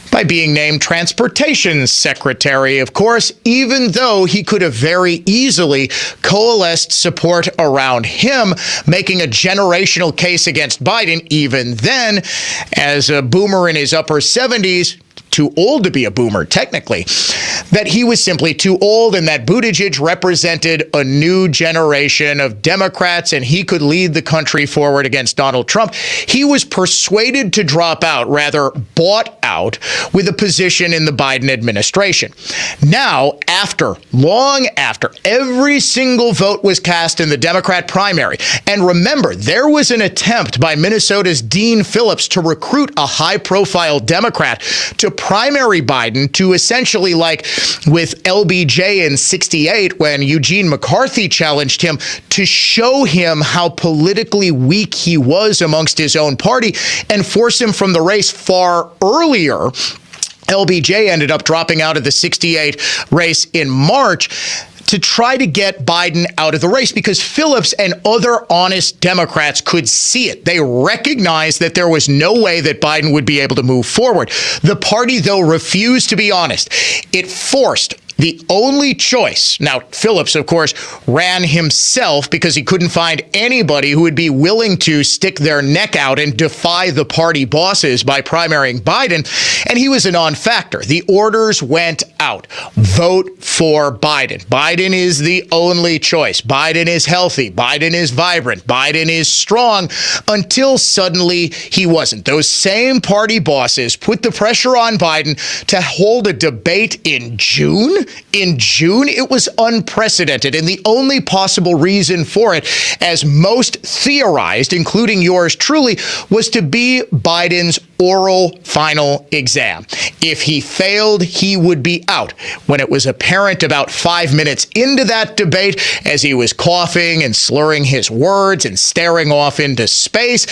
By being named Transportation Secretary, of course, even though he could have very easily coalesced support around him, making a generational case against Biden, even then, as a boomer in his upper 70s, too old to be a boomer, technically, that he was simply too old and that Buttigieg represented a new generation of Democrats and he could lead the country forward against Donald Trump. He was persuaded to drop out, rather bought out, with a position in the Biden administration. Now, long after every single vote was cast in the Democrat primary, and remember, there was an attempt by Minnesota's Dean Phillips to recruit a high-profile Democrat to primary Biden to essentially, like with LBJ in 68 when Eugene McCarthy challenged him, to show him how politically weak he was amongst his own party and force him from the race far earlier. LBJ ended up dropping out of the 68 race in March to try to get Biden out of the race because Phillips and other honest Democrats could see it. They recognized that there was no way that Biden would be able to move forward. The party, though, refused to be honest. It forced the only choice. Now, Phillips, of course, ran himself because he couldn't find anybody who would be willing to stick their neck out and defy the party bosses by primarying Biden, and he was a non-factor. The orders went out. Vote for Biden. Biden is the only choice. Biden is healthy. Biden is vibrant. Biden is strong, until suddenly he wasn't. Those same party bosses put the pressure on Biden to hold a debate in June. In June, it was unprecedented, and the only possible reason for it, as most theorized, including yours truly, was to be Biden's oral final exam. If he failed, he would be out. When it was apparent about 5 minutes into that debate, as he was coughing and slurring his words and staring off into space,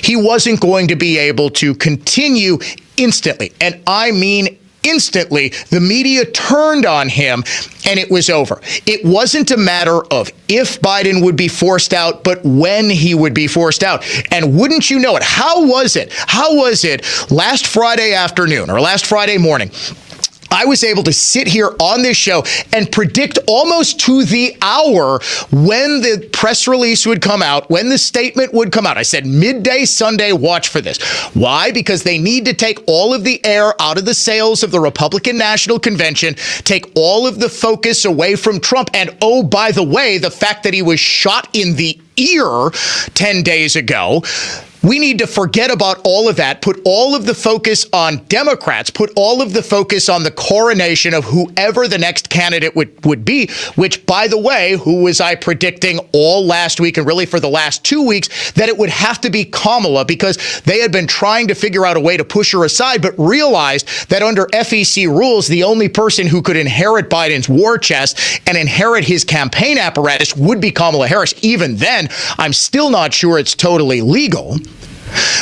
he wasn't going to be able to continue instantly. And I mean instantly the media turned on him and it was over. It wasn't a matter of if Biden would be forced out, but when he would be forced out. And wouldn't you know it? How was it last Friday afternoon or last Friday morning? I was able to sit here on this show and predict almost to the hour when the press release would come out, when the statement would come out. I said midday Sunday, watch for this. Why? Because they need to take all of the air out of the sails of the Republican National Convention, take all of the focus away from Trump. And oh, by the way, the fact that he was shot in the ear 10 days ago. We need to forget about all of that, put all of the focus on Democrats, put all of the focus on the coronation of whoever the next candidate would be, which, by the way, who was I predicting all last week and really for the last 2 weeks, that it would have to be Kamala because they had been trying to figure out a way to push her aside, but realized that under FEC rules, the only person who could inherit Biden's war chest and inherit his campaign apparatus would be Kamala Harris. Even then, I'm still not sure it's totally legal.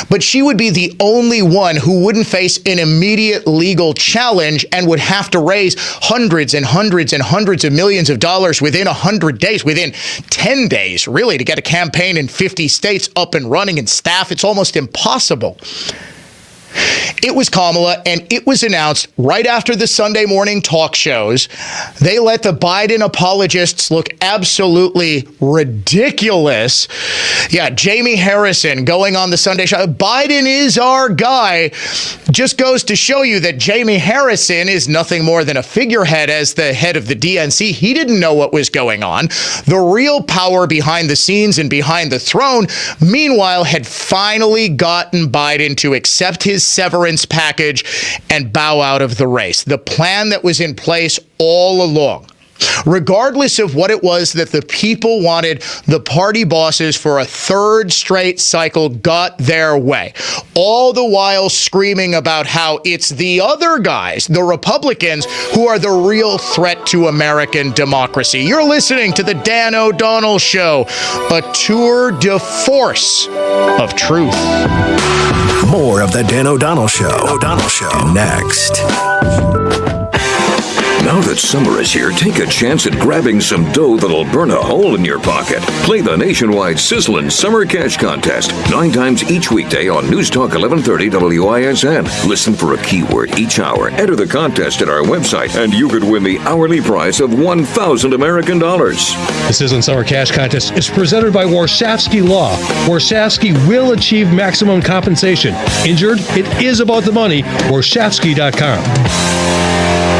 But she would be the only one who wouldn't face an immediate legal challenge and would have to raise hundreds and hundreds and hundreds of millions of dollars within 100 days, within 10 days, really, to get a campaign in 50 states up and running and staff. It's almost impossible. It was Kamala, and it was announced right after the Sunday morning talk shows. They let the Biden apologists look absolutely ridiculous. Yeah, Jamie Harrison going on the Sunday show. Biden is our guy. Just goes to show you that Jamie Harrison is nothing more than a figurehead as the head of the DNC. He didn't know what was going on. The real power behind the scenes and behind the throne, meanwhile, had finally gotten Biden to accept his severance package and bow out of the race. The plan that was in place all along. Regardless of what it was that the people wanted, the party bosses for a third straight cycle got their way. All the while screaming about how it's the other guys, the Republicans, who are the real threat to American democracy. You're listening to the Dan O'Donnell Show, a tour de force of truth. More of the Dan O'Donnell Show. Next. Now that summer is here, take a chance at grabbing some dough that'll burn a hole in your pocket. Play the nationwide sizzling Summer Cash Contest 9 times each weekday on News Talk 1130 WISN. Listen for a keyword each hour. Enter the contest at our website, and you could win the hourly prize of 1,000 American dollars. The Sizzling Summer Cash Contest is presented by Warshawski Law. Warshawski will achieve maximum compensation. Injured? It is about the money. Warshawski.com.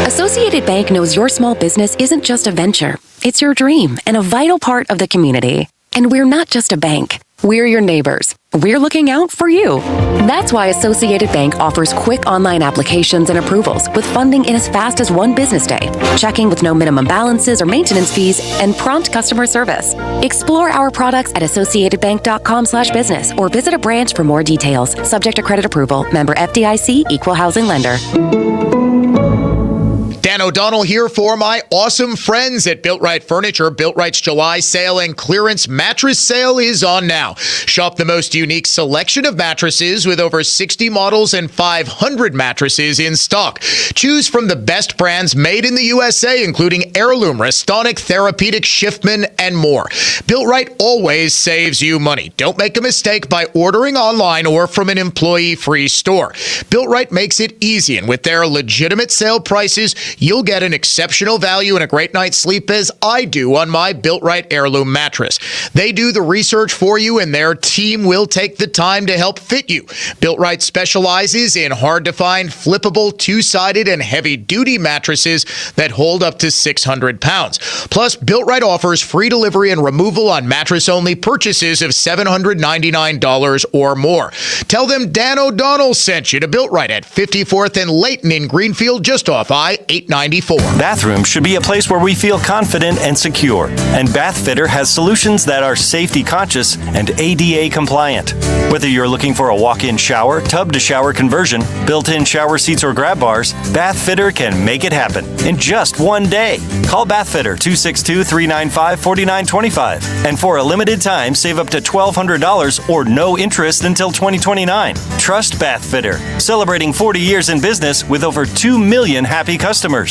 Associated Bank knows your small business isn't just a venture. It's your dream and a vital part of the community. And we're not just a bank. We're your neighbors. We're looking out for you. That's why Associated Bank offers quick online applications and approvals with funding in as fast as 1 business day, checking with no minimum balances or maintenance fees, and prompt customer service. Explore our products at associatedbank.com/business or visit a branch for more details. Subject to credit approval. Member FDIC, Equal Housing Lender. Dan O'Donnell here for my awesome friends at Built Right Furniture. Built Right's July sale and clearance mattress sale is on now. Shop the most unique selection of mattresses with over 60 models and 500 mattresses in stock. Choose from the best brands made in the USA, including Heirloom, Restonic, Therapeutic, Shiftman, and more. Built Right always saves you money. Don't make a mistake by ordering online or from an employee-free store. Built Right makes it easy, and with their legitimate sale prices, you'll get an exceptional value and a great night's sleep as I do on my Built Right Heirloom mattress. They do the research for you, and their team will take the time to help fit you. Built Right specializes in hard-to-find, flippable, two-sided, and heavy-duty mattresses that hold up to 600 pounds. Plus, Built Right offers free delivery and removal on mattress-only purchases of $799 or more. Tell them Dan O'Donnell sent you to Built Right at 54th and Layton in Greenfield, just off I-895. 94. Bathrooms should be a place where we feel confident and secure. And Bathfitter has solutions that are safety conscious and ADA compliant. Whether you're looking for a walk-in shower, tub-to-shower conversion, built-in shower seats, or grab bars, Bathfitter can make it happen in just one day. Call Bathfitter 262-395-4925. And for a limited time, save up to $1,200 or no interest until 2029. Trust Bathfitter, celebrating 40 years in business with over 2 million happy customers.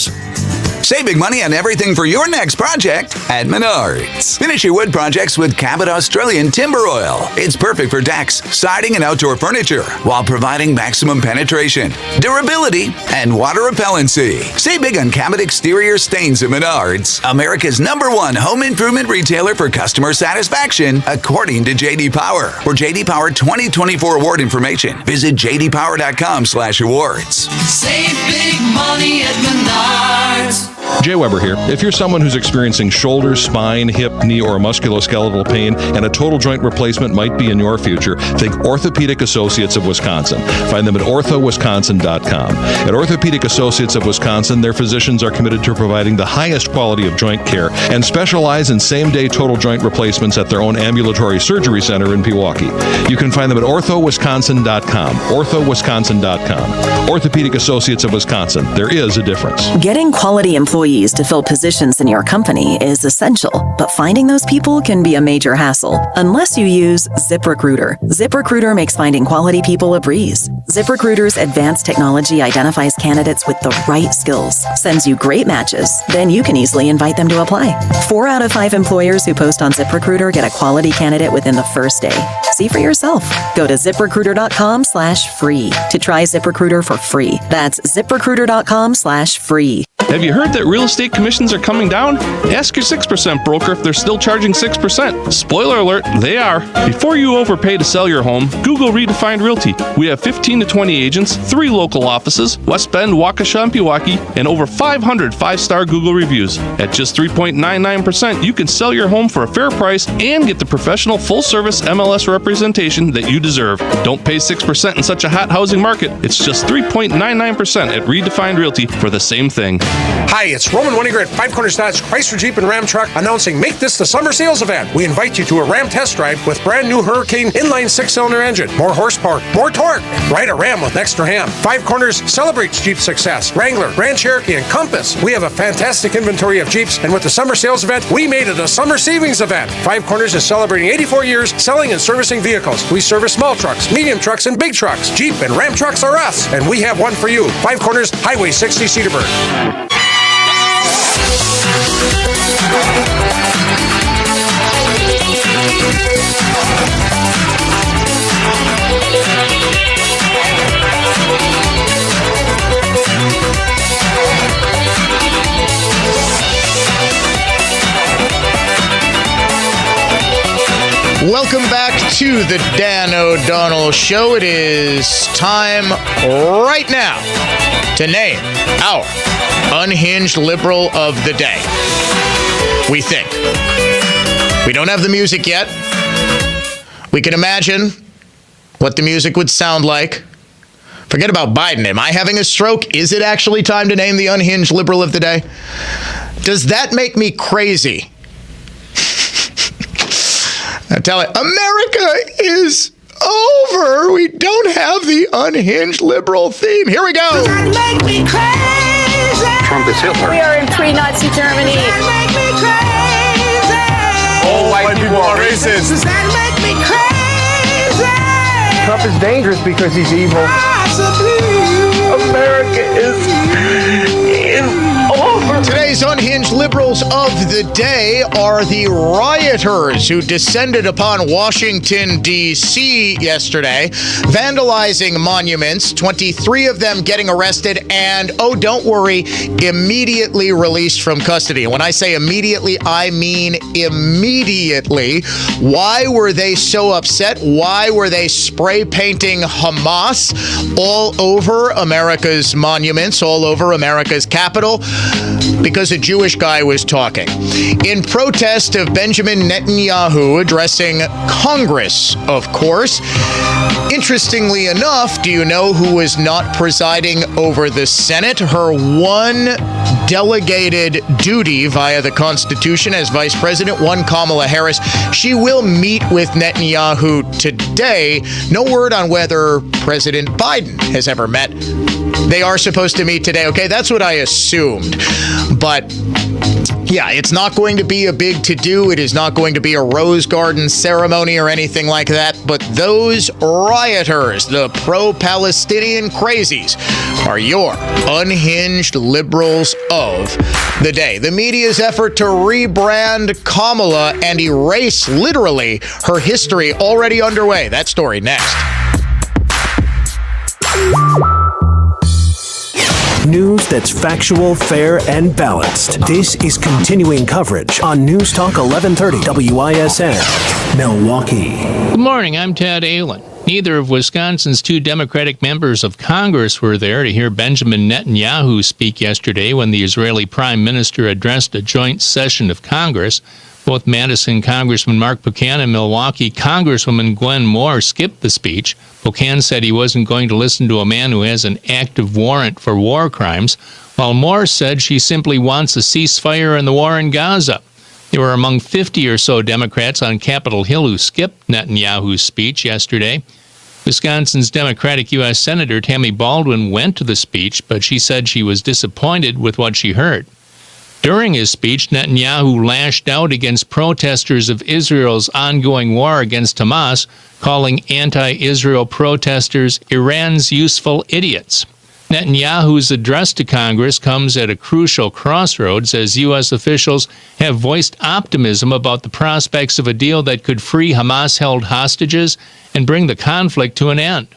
Save big money on everything for your next project at Menards. Finish your wood projects with Cabot Australian Timber Oil. It's perfect for decks, siding, and outdoor furniture while providing maximum penetration, durability, and water repellency. Save big on Cabot exterior stains at Menards, America's #1 home improvement retailer for customer satisfaction, according to J.D. Power. For J.D. Power 2024 award information, visit jdpower.com/awards. Save big money at Menards. Jay Weber here. If you're someone who's experiencing shoulder, spine, hip, knee, or musculoskeletal pain and a total joint replacement might be in your future, think Orthopedic Associates of Wisconsin. Find them at orthowisconsin.com. At Orthopedic Associates of Wisconsin, their physicians are committed to providing the highest quality of joint care and specialize in same-day total joint replacements at their own ambulatory surgery center in Pewaukee. You can find them at orthowisconsin.com. orthowisconsin.com. Orthopedic Associates of Wisconsin. There is a difference. Getting quality employees to fill positions in your company is essential, but finding those people can be a major hassle unless you use ZipRecruiter. ZipRecruiter makes finding quality people a breeze. ZipRecruiter's advanced technology identifies candidates with the right skills, sends you great matches, then you can easily invite them to apply. 4 out of 5 employers who post on ZipRecruiter get a quality candidate within the first day. See for yourself. Go to ZipRecruiter.com/free to try ZipRecruiter for free. That's ZipRecruiter.com/free. Have you heard that real estate commissions are coming down? Ask your 6% broker if they're still charging 6%. Spoiler alert, they are. Before you overpay to sell your home, Google Redefined Realty. We have 15 to 20 agents, 3 local offices, West Bend, Waukesha, and Pewaukee, and over 500 5-star Google reviews. At just 3.99%, you can sell your home for a fair price and get the professional full-service MLS representation that you deserve. Don't pay 6% in such a hot housing market. It's just 3.99% at Redefined Realty for the same thing. Hi, it's Roman Weniger at Five Corners Dodge Chrysler Jeep and Ram Truck announcing Make This the Summer Sales Event. We invite you to a Ram test drive with brand new Hurricane inline 6-cylinder engine, more horsepower, more torque. Ride a Ram with extra ham. Five Corners celebrates Jeep success. Wrangler, Grand Cherokee, and Compass. We have a fantastic inventory of Jeeps, and with the Summer Sales Event, we made it a Summer Savings Event. Five Corners is celebrating 84 years selling and servicing vehicles. We service small trucks, medium trucks, and big trucks. Jeep and Ram trucks are us, and we have one for you. Five Corners, Highway 60, Cedarburg. Welcome back to the Dan O'Donnell Show. It is time right now to name our Unhinged Liberal of the Day. We think. We don't have the music yet. We can imagine what the music would sound like. Forget about Biden. Am I having a stroke? Is it actually time to name the Unhinged Liberal of the Day? Does that make me crazy? I tell it, America is over. We don't have the Unhinged Liberal theme. Here we go. Does that make me crazy? Trump is Hitler. We are in pre-Nazi Germany. Does that make me crazy? All white people are racist. Does that make me crazy? Trump is dangerous because he's evil. America is over. Today's Unhinged Liberals of the Day are the rioters who descended upon Washington, D.C. yesterday, vandalizing monuments, 23 of them getting arrested, and, oh, don't worry, immediately released from custody. And when I say immediately, I mean immediately. Why were they so upset? Why were they spray painting Hamas all over America's monuments, all over America's capital? because a Jewish guy was talking. In protest of Benjamin Netanyahu addressing Congress, of course. Interestingly enough, do you know who was not presiding over the Senate? Her one delegated duty via the Constitution as Vice President, one Kamala Harris. She will meet with Netanyahu today. No word on whether President Biden has ever met. They are supposed to meet today. Okay, that's what I assumed. But yeah, it's not going to be a big to-do. It is not going to be a Rose Garden ceremony or anything like that. But those rioters, the pro-Palestinian crazies, are your unhinged liberals of the day. The media's effort to rebrand Kamala and erase, literally, her history already underway. That story next. News that's factual, fair, and balanced. This is continuing coverage on News Talk 1130 WISN, Milwaukee. Good morning, I'm Tad Allen. Neither of Wisconsin's two Democratic members of Congress were there to hear Benjamin Netanyahu speak yesterday when the Israeli Prime Minister addressed a joint session of Congress. Both Madison Congressman Mark Buchan and Milwaukee Congresswoman Gwen Moore skipped the speech. Buchan said he wasn't going to listen to a man who has an active warrant for war crimes, while Moore said she simply wants a ceasefire in the war in Gaza. There were among 50 or so Democrats on Capitol Hill who skipped Netanyahu's speech yesterday. Wisconsin's Democratic U.S. Senator Tammy Baldwin went to the speech, but she said she was disappointed with what she heard. During his speech, Netanyahu lashed out against protesters of Israel's ongoing war against Hamas, calling anti-Israel protesters Iran's useful idiots. Netanyahu's address to Congress comes at a crucial crossroads as U.S. officials have voiced optimism about the prospects of a deal that could free Hamas-held hostages and bring the conflict to an end.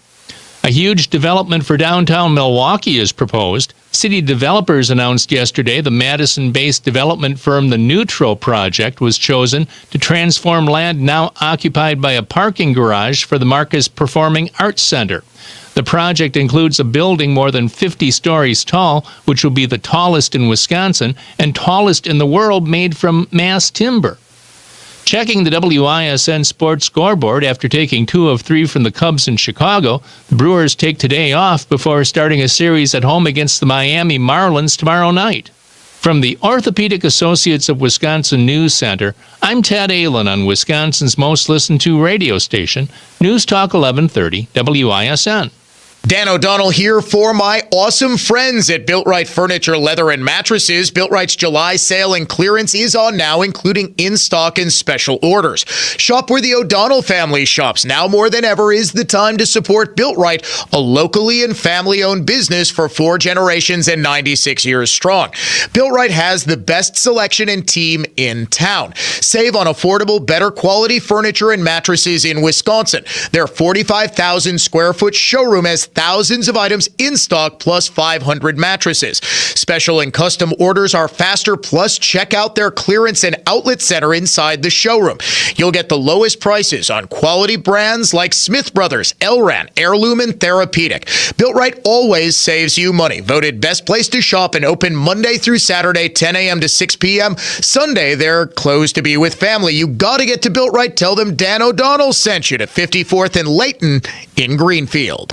A huge development for downtown Milwaukee is proposed. City developers announced yesterday the Madison-based development firm The Neutral Project was chosen to transform land now occupied by a parking garage for the Marcus Performing Arts Center. The project includes a building more than 50 stories tall, which will be the tallest in Wisconsin and tallest in the world, made from mass timber. Checking the WISN Sports scoreboard after taking 2 of 3 from the Cubs in Chicago, the Brewers take today off before starting a series at home against the Miami Marlins tomorrow night. From the Orthopedic Associates of Wisconsin News Center, I'm Tad Allen on Wisconsin's most listened to radio station, News Talk 1130 WISN. Dan O'Donnell here for my awesome friends at Built-Right Furniture, Leather, and Mattresses. Built-Right's July sale and clearance is on now, including in-stock and special orders. Shop where the O'Donnell family shops. Now more than ever is the time to support Built-Right, a locally and family-owned business for 4 generations and 96 years strong. Built-Right has the best selection and team in town. Save on affordable, better quality furniture and mattresses in Wisconsin. Their 45,000 square foot showroom has thousands of items in stock, plus 500 mattresses. Special and custom orders are faster, plus check out their clearance and outlet center inside the showroom. You'll get the lowest prices on quality brands like Smith Brothers, Elran, Heirloom, and Therapeutic. Built-Right always saves you money. Voted best place to shop and open Monday through Saturday, 10 a.m. to 6 p.m. Sunday, they're closed to be with family. You got to get to Built-Right. Tell them Dan O'Donnell sent you to 54th and Layton in Greenfield.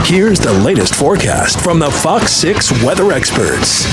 Here's the latest forecast from the Fox 6 weather experts.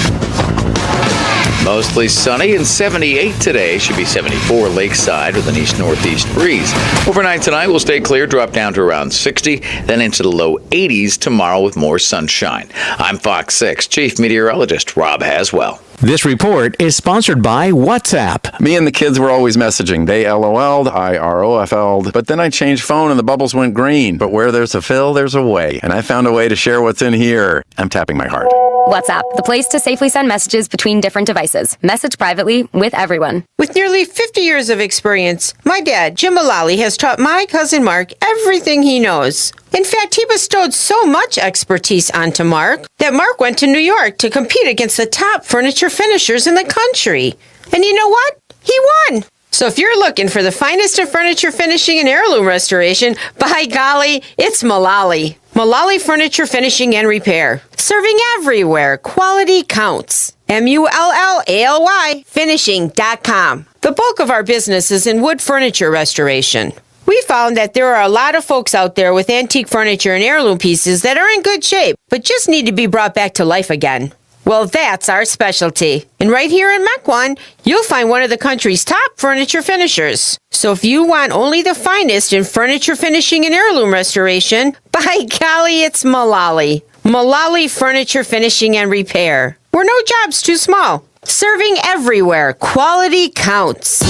Mostly sunny and 78 today. Should be 74 lakeside with an east-northeast breeze. Overnight tonight will stay clear, drop down to around 60, then into the low 80s tomorrow with more sunshine. I'm Fox 6 Chief Meteorologist Rob Haswell. This report is sponsored by WhatsApp. Me and the kids were always messaging. They LOL'd, I ROFL'd, but then I changed phone and the bubbles went green. But where there's a fill, there's a way. And I found a way to share what's in here. I'm tapping my heart. WhatsApp, the place to safely send messages between different devices. Message privately with everyone. With nearly 50 years of experience, my dad, Jim Mullally, has taught my cousin Mark everything he knows. In fact, he bestowed so much expertise onto Mark that Mark went to New York to compete against the top furniture finishers in the country. And you know what? He won. So if you're looking for the finest in furniture finishing and heirloom restoration, by golly, it's Mullally. Mullally Furniture Finishing and Repair. Serving everywhere. Quality counts. MULLALY finishing.com. The bulk of our business is in wood furniture restoration. We found that there are a lot of folks out there with antique furniture and heirloom pieces that are in good shape, but just need to be brought back to life again. Well, that's our specialty. And right here in Mequon, you'll find one of the country's top furniture finishers. So if you want only the finest in furniture finishing and heirloom restoration, by golly, it's Mullally. Mullally Furniture Finishing and Repair. We're no job's too small. Serving everywhere. Quality counts.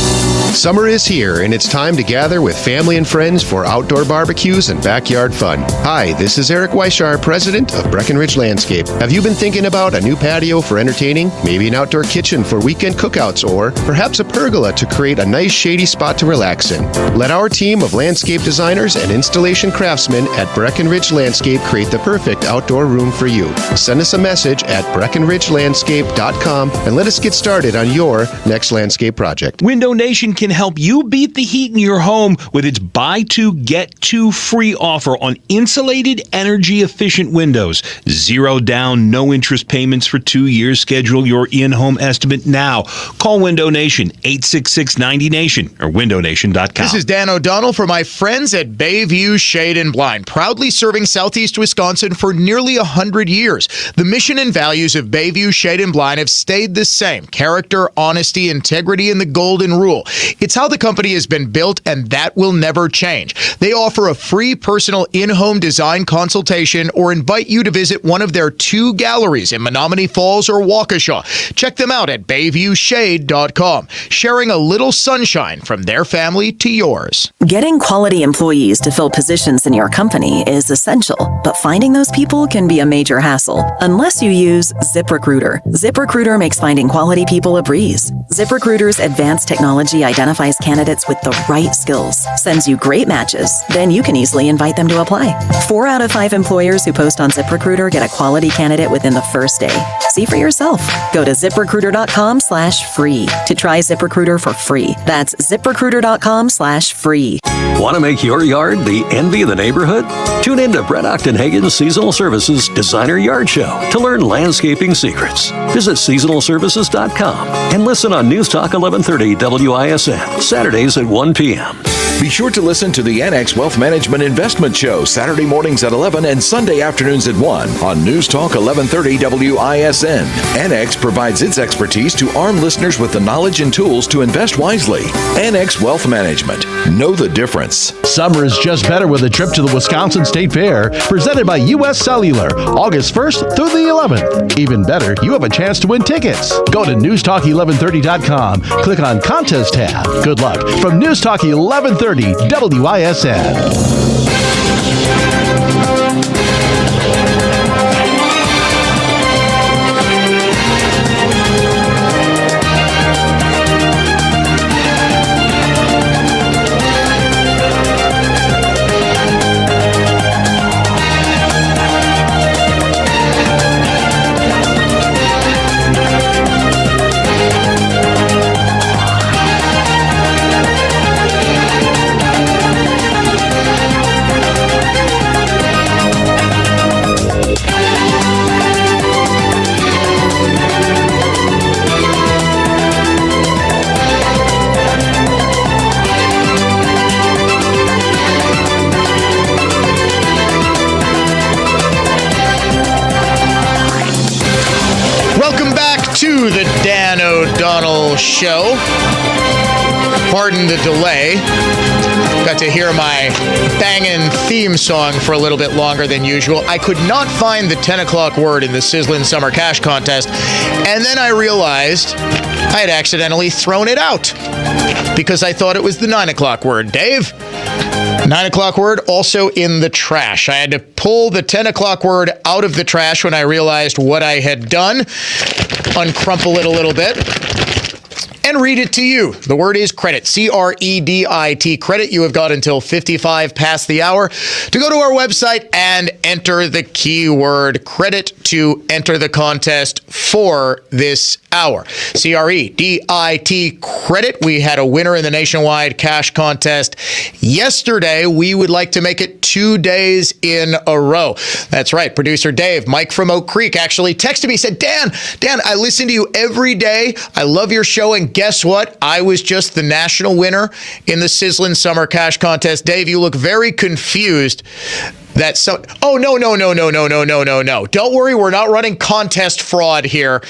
Summer is here, and it's time to gather with family and friends for outdoor barbecues and backyard fun. Hi, this is Eric Weishar, president of Breckenridge Landscape. Have you been thinking about a new patio for entertaining? Maybe an outdoor kitchen for weekend cookouts, or perhaps a pergola to create a nice shady spot to relax in? Let our team of landscape designers and installation craftsmen at Breckenridge Landscape create the perfect outdoor room for you. Send us a message at BreckenridgeLandscape.com and let us get started on your next landscape project. Window Nation can help you beat the heat in your home with its buy two, get two free offer on insulated, energy-efficient windows. 0 down, no interest payments for 2 years. Schedule your in-home estimate now. Call Window Nation, 866-90-NATION or windownation.com. This is Dan O'Donnell for my friends at Bayview Shade and Blind, proudly serving Southeast Wisconsin for nearly 100 years. The mission and values of Bayview Shade and Blind have stayed the same: character, honesty, integrity, and the golden rule. It's how the company has been built, and that will never change. They offer a free personal in-home design consultation or invite you to visit one of their 2 galleries in Menominee Falls or Waukesha. Check them out at BayviewShade.com, sharing a little sunshine from their family to yours. Getting quality employees to fill positions in your company is essential, but finding those people can be a major hassle unless you use ZipRecruiter. ZipRecruiter makes finding quality people a breeze. ZipRecruiter's advanced technology identifies candidates with the right skills, sends you great matches, then you can easily invite them to apply. 4 out of 5 employers who post on ZipRecruiter get a quality candidate within the first day. See for yourself. Go to ZipRecruiter.com/free to try ZipRecruiter for free. That's ZipRecruiter.com/free. Want to make your yard the envy of the neighborhood? Tune in to Brett Octenhagen's Seasonal Services Designer Yard Show to learn landscaping secrets. Visit seasonalservices.com and listen on News Talk 1130 WISN, Saturdays at 1 p.m. Be sure to listen to the NX Wealth Management Investment Show Saturday mornings at 11 and Sunday afternoons at 1 on News Talk 1130 WISN. NX provides its expertise to arm listeners with the knowledge and tools to invest wisely. NX Wealth Management. Know the difference. Summer is just better with a trip to the Wisconsin State Fair, presented by U.S. Cellular, August 1st through the 11th. Even better, you have a chance to win tickets. Go to newstalk1130.com, click on Contest tab. Good luck from News Talk 1130 WISN. To the Dan O'Donnell Show. Pardon the delay. Got to hear my banging theme song for a little bit longer than usual. I could not find the 10 o'clock word in the Sizzlin' Summer Cash Contest, and then I realized I had accidentally thrown it out because I thought it was the 9 o'clock word. Dave? 9 o'clock word also in the trash. I had to pull the 10 o'clock word out of the trash when I realized what I had done. Uncrumple it a little bit. and read it to you. The word is credit, C-R-E-D-I-T, credit. You have got until 55 past the hour to go to our website and enter the keyword credit to enter the contest for this hour. C-R-E-D-I-T, credit. We had a winner in the nationwide cash contest yesterday. We would like to make it 2 days in a row. That's right. Producer Dave, Mike from Oak Creek, actually texted me, said, Dan, I listen to you every day. I love your show. And guess what? I was just the national winner in the Sizzlin' Summer Cash Contest. Dave, you look very confused. Oh, no. Don't worry, we're not running contest fraud here.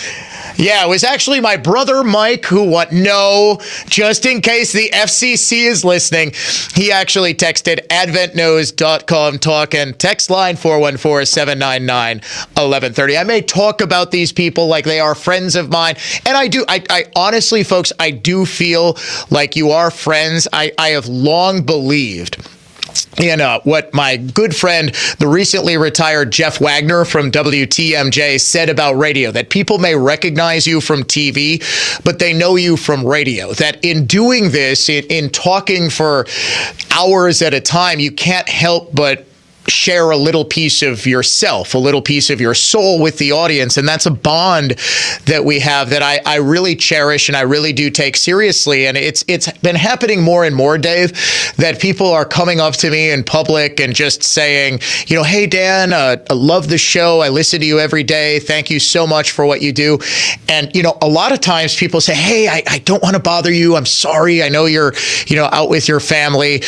Yeah, it was actually my brother Mike who no, just in case the FCC is listening, he actually texted adventknows.com talk and text line 414-799-1130. I may talk about these people like they are friends of mine, and I honestly, folks, I do feel like you are friends. I have long believed in what my good friend, the recently retired Jeff Wagner from WTMJ, said about radio, that people may recognize you from TV, but they know you from radio. That in doing this, in talking for hours at a time, you can't help but share a little piece of yourself, a little piece of your soul with the audience. And that's a bond that we have that I really cherish and I really do take seriously. And it's been happening more and more, Dave, that people are coming up to me in public and just saying, hey, Dan, I love the show. I listen to you every day. Thank you so much for what you do. And, a lot of times people say, hey, I don't want to bother you. I'm sorry. I know you're, out with your family.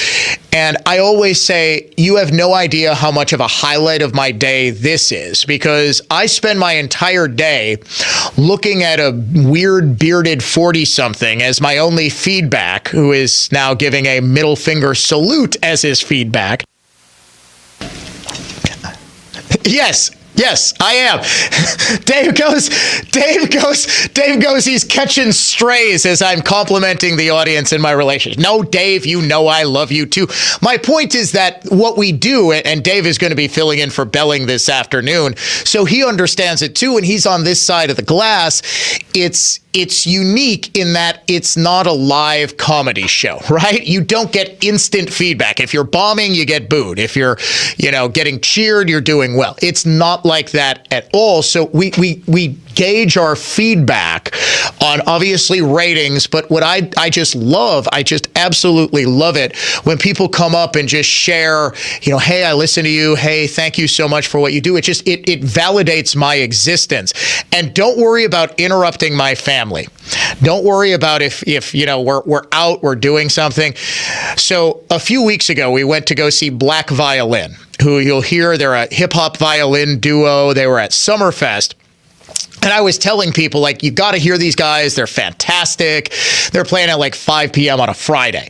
And I always say, you have no idea how much of a highlight of my day this is, because I spend my entire day looking at a weird bearded 40-something as my only feedback, who is now giving a middle finger salute as his feedback. Yes, I am. Dave goes, he's catching strays as I'm complimenting the audience in my relationship. No, Dave, I love you too. My point is that what we do, and Dave is going to be filling in for Belling this afternoon, so he understands it too, and he's on this side of the glass. It's unique in that it's not a live comedy show, right? You don't get instant feedback. If you're bombing, you get booed. If you're, getting cheered, you're doing well. It's not like that at all. So we gauge our feedback on obviously ratings, but what I just absolutely love it when people come up and just share, hey, I listen to you. Hey, thank you so much for what you do. It validates my existence. And don't worry about interrupting my family. Don't worry about if we're out, we're doing something. So a few weeks ago, we went to go see Black Violin, who you'll hear, they're a hip hop violin duo. They were at Summerfest. And I was telling people, you got to hear these guys. They're fantastic. They're playing at 5 p.m. on a Friday.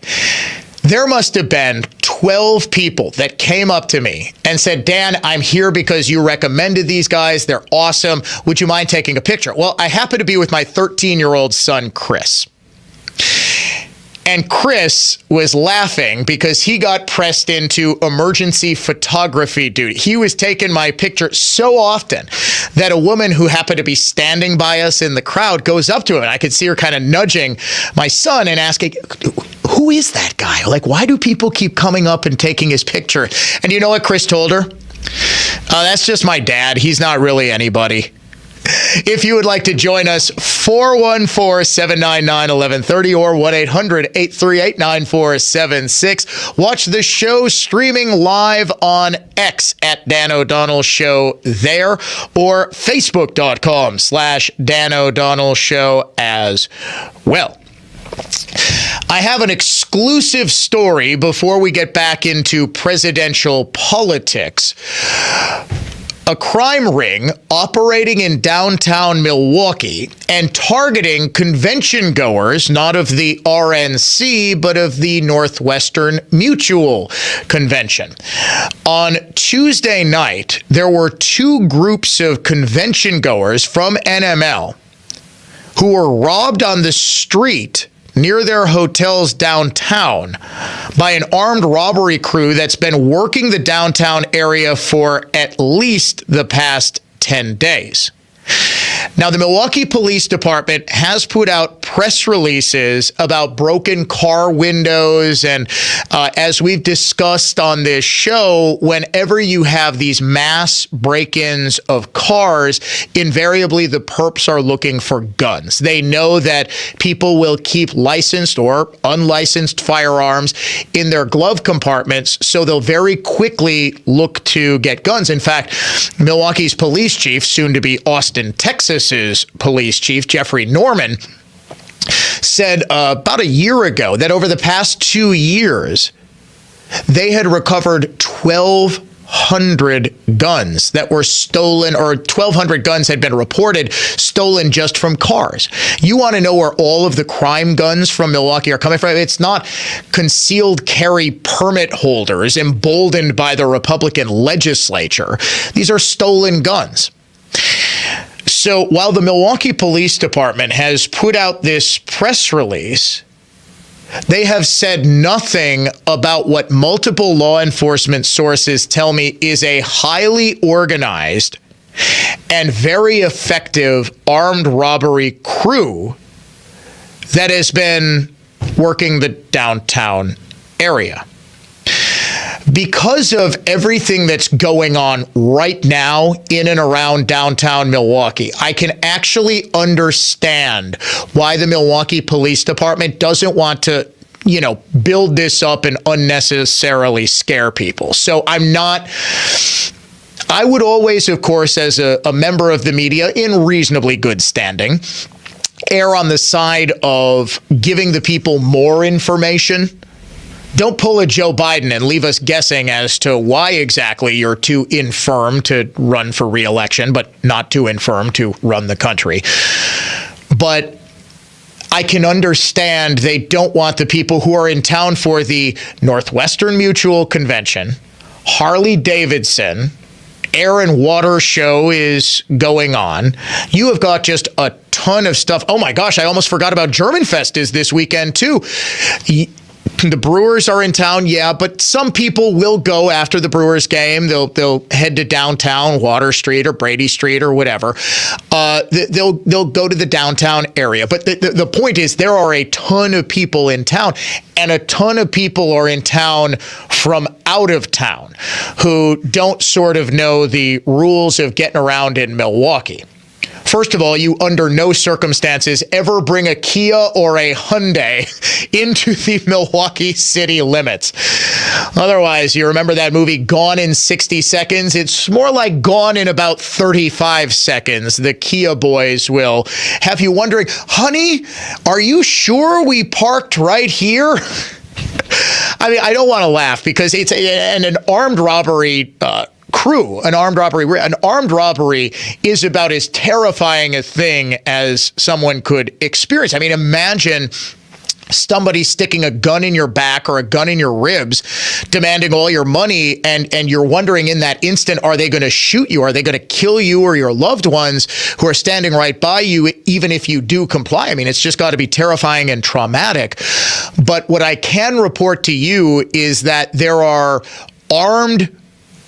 There must have been 12 people that came up to me and said, Dan, I'm here because you recommended these guys. They're awesome. Would you mind taking a picture? Well, I happen to be with my 13-year-old son, Chris. And Chris was laughing because he got pressed into emergency photography duty. He was taking my picture so often that a woman who happened to be standing by us in the crowd goes up to him. And I could see her kind of nudging my son and asking, who is that guy? Why do people keep coming up and taking his picture? And you know what Chris told her? That's just my dad. He's not really anybody. If you would like to join us, 414-799-1130 or 1-800-838-9476. Watch the show streaming live on X at Dan O'Donnell Show there, or Facebook.com/Dan O'Donnell Show as well. I have an exclusive story before we get back into presidential politics. A crime ring operating in downtown Milwaukee and targeting convention goers, not of the RNC, but of the Northwestern Mutual Convention. On Tuesday night, there were two groups of convention goers from NML who were robbed on the street near their hotels downtown by an armed robbery crew that's been working the downtown area for at least the past 10 days. Now, the Milwaukee Police Department has put out press releases about broken car windows. And as we've discussed on this show, whenever you have these mass break-ins of cars, invariably the perps are looking for guns. They know that people will keep licensed or unlicensed firearms in their glove compartments, so they'll very quickly look to get guns. In fact, Milwaukee's police chief, soon to be Austin, Texas's police chief, Jeffrey Norman, said about a year ago that over the past 2 years, they had recovered 1,200 guns that were stolen, or 1,200 guns had been reported stolen just from cars. You want to know where all of the crime guns from Milwaukee are coming from? It's not concealed carry permit holders emboldened by the Republican legislature. These are stolen guns. So while the Milwaukee Police Department has put out this press release, they have said nothing about what multiple law enforcement sources tell me is a highly organized and very effective armed robbery crew that has been working the downtown area. Because of everything that's going on right now in and around downtown Milwaukee, I can actually understand why the Milwaukee Police Department doesn't want to, build this up and unnecessarily scare people. So I would always, of course, as a member of the media in reasonably good standing, err on the side of giving the people more information. Don't pull a Joe Biden and leave us guessing as to why exactly you're too infirm to run for re-election, but not too infirm to run the country. But I can understand they don't want the people who are in town for the Northwestern Mutual Convention, Harley Davidson, Air and Water Show is going on. You have got just a ton of stuff. Oh my gosh, I almost forgot about Germanfest is this weekend too. The Brewers are in town, yeah, but some people will go after the Brewers game. They'll head to downtown, Water Street or Brady Street or whatever. They'll go to the downtown area. But the point is there are a ton of people in town, and a ton of people are in town from out of town who don't sort of know the rules of getting around in Milwaukee. First of all, you under no circumstances ever bring a Kia or a Hyundai into the Milwaukee city limits. Otherwise, you remember that movie Gone in 60 Seconds? It's more like Gone in about 35 seconds. The Kia boys will have you wondering, honey, are you sure we parked right here? I mean, I don't want to laugh because it's an armed robbery crew, an armed robbery is about as terrifying a thing as someone could experience. I mean, imagine somebody sticking a gun in your back or a gun in your ribs, demanding all your money, and you're wondering in that instant, are they going to shoot you? Are they going to kill you or your loved ones who are standing right by you, even if you do comply? I mean, it's just got to be terrifying and traumatic. But what I can report to you is that there are armed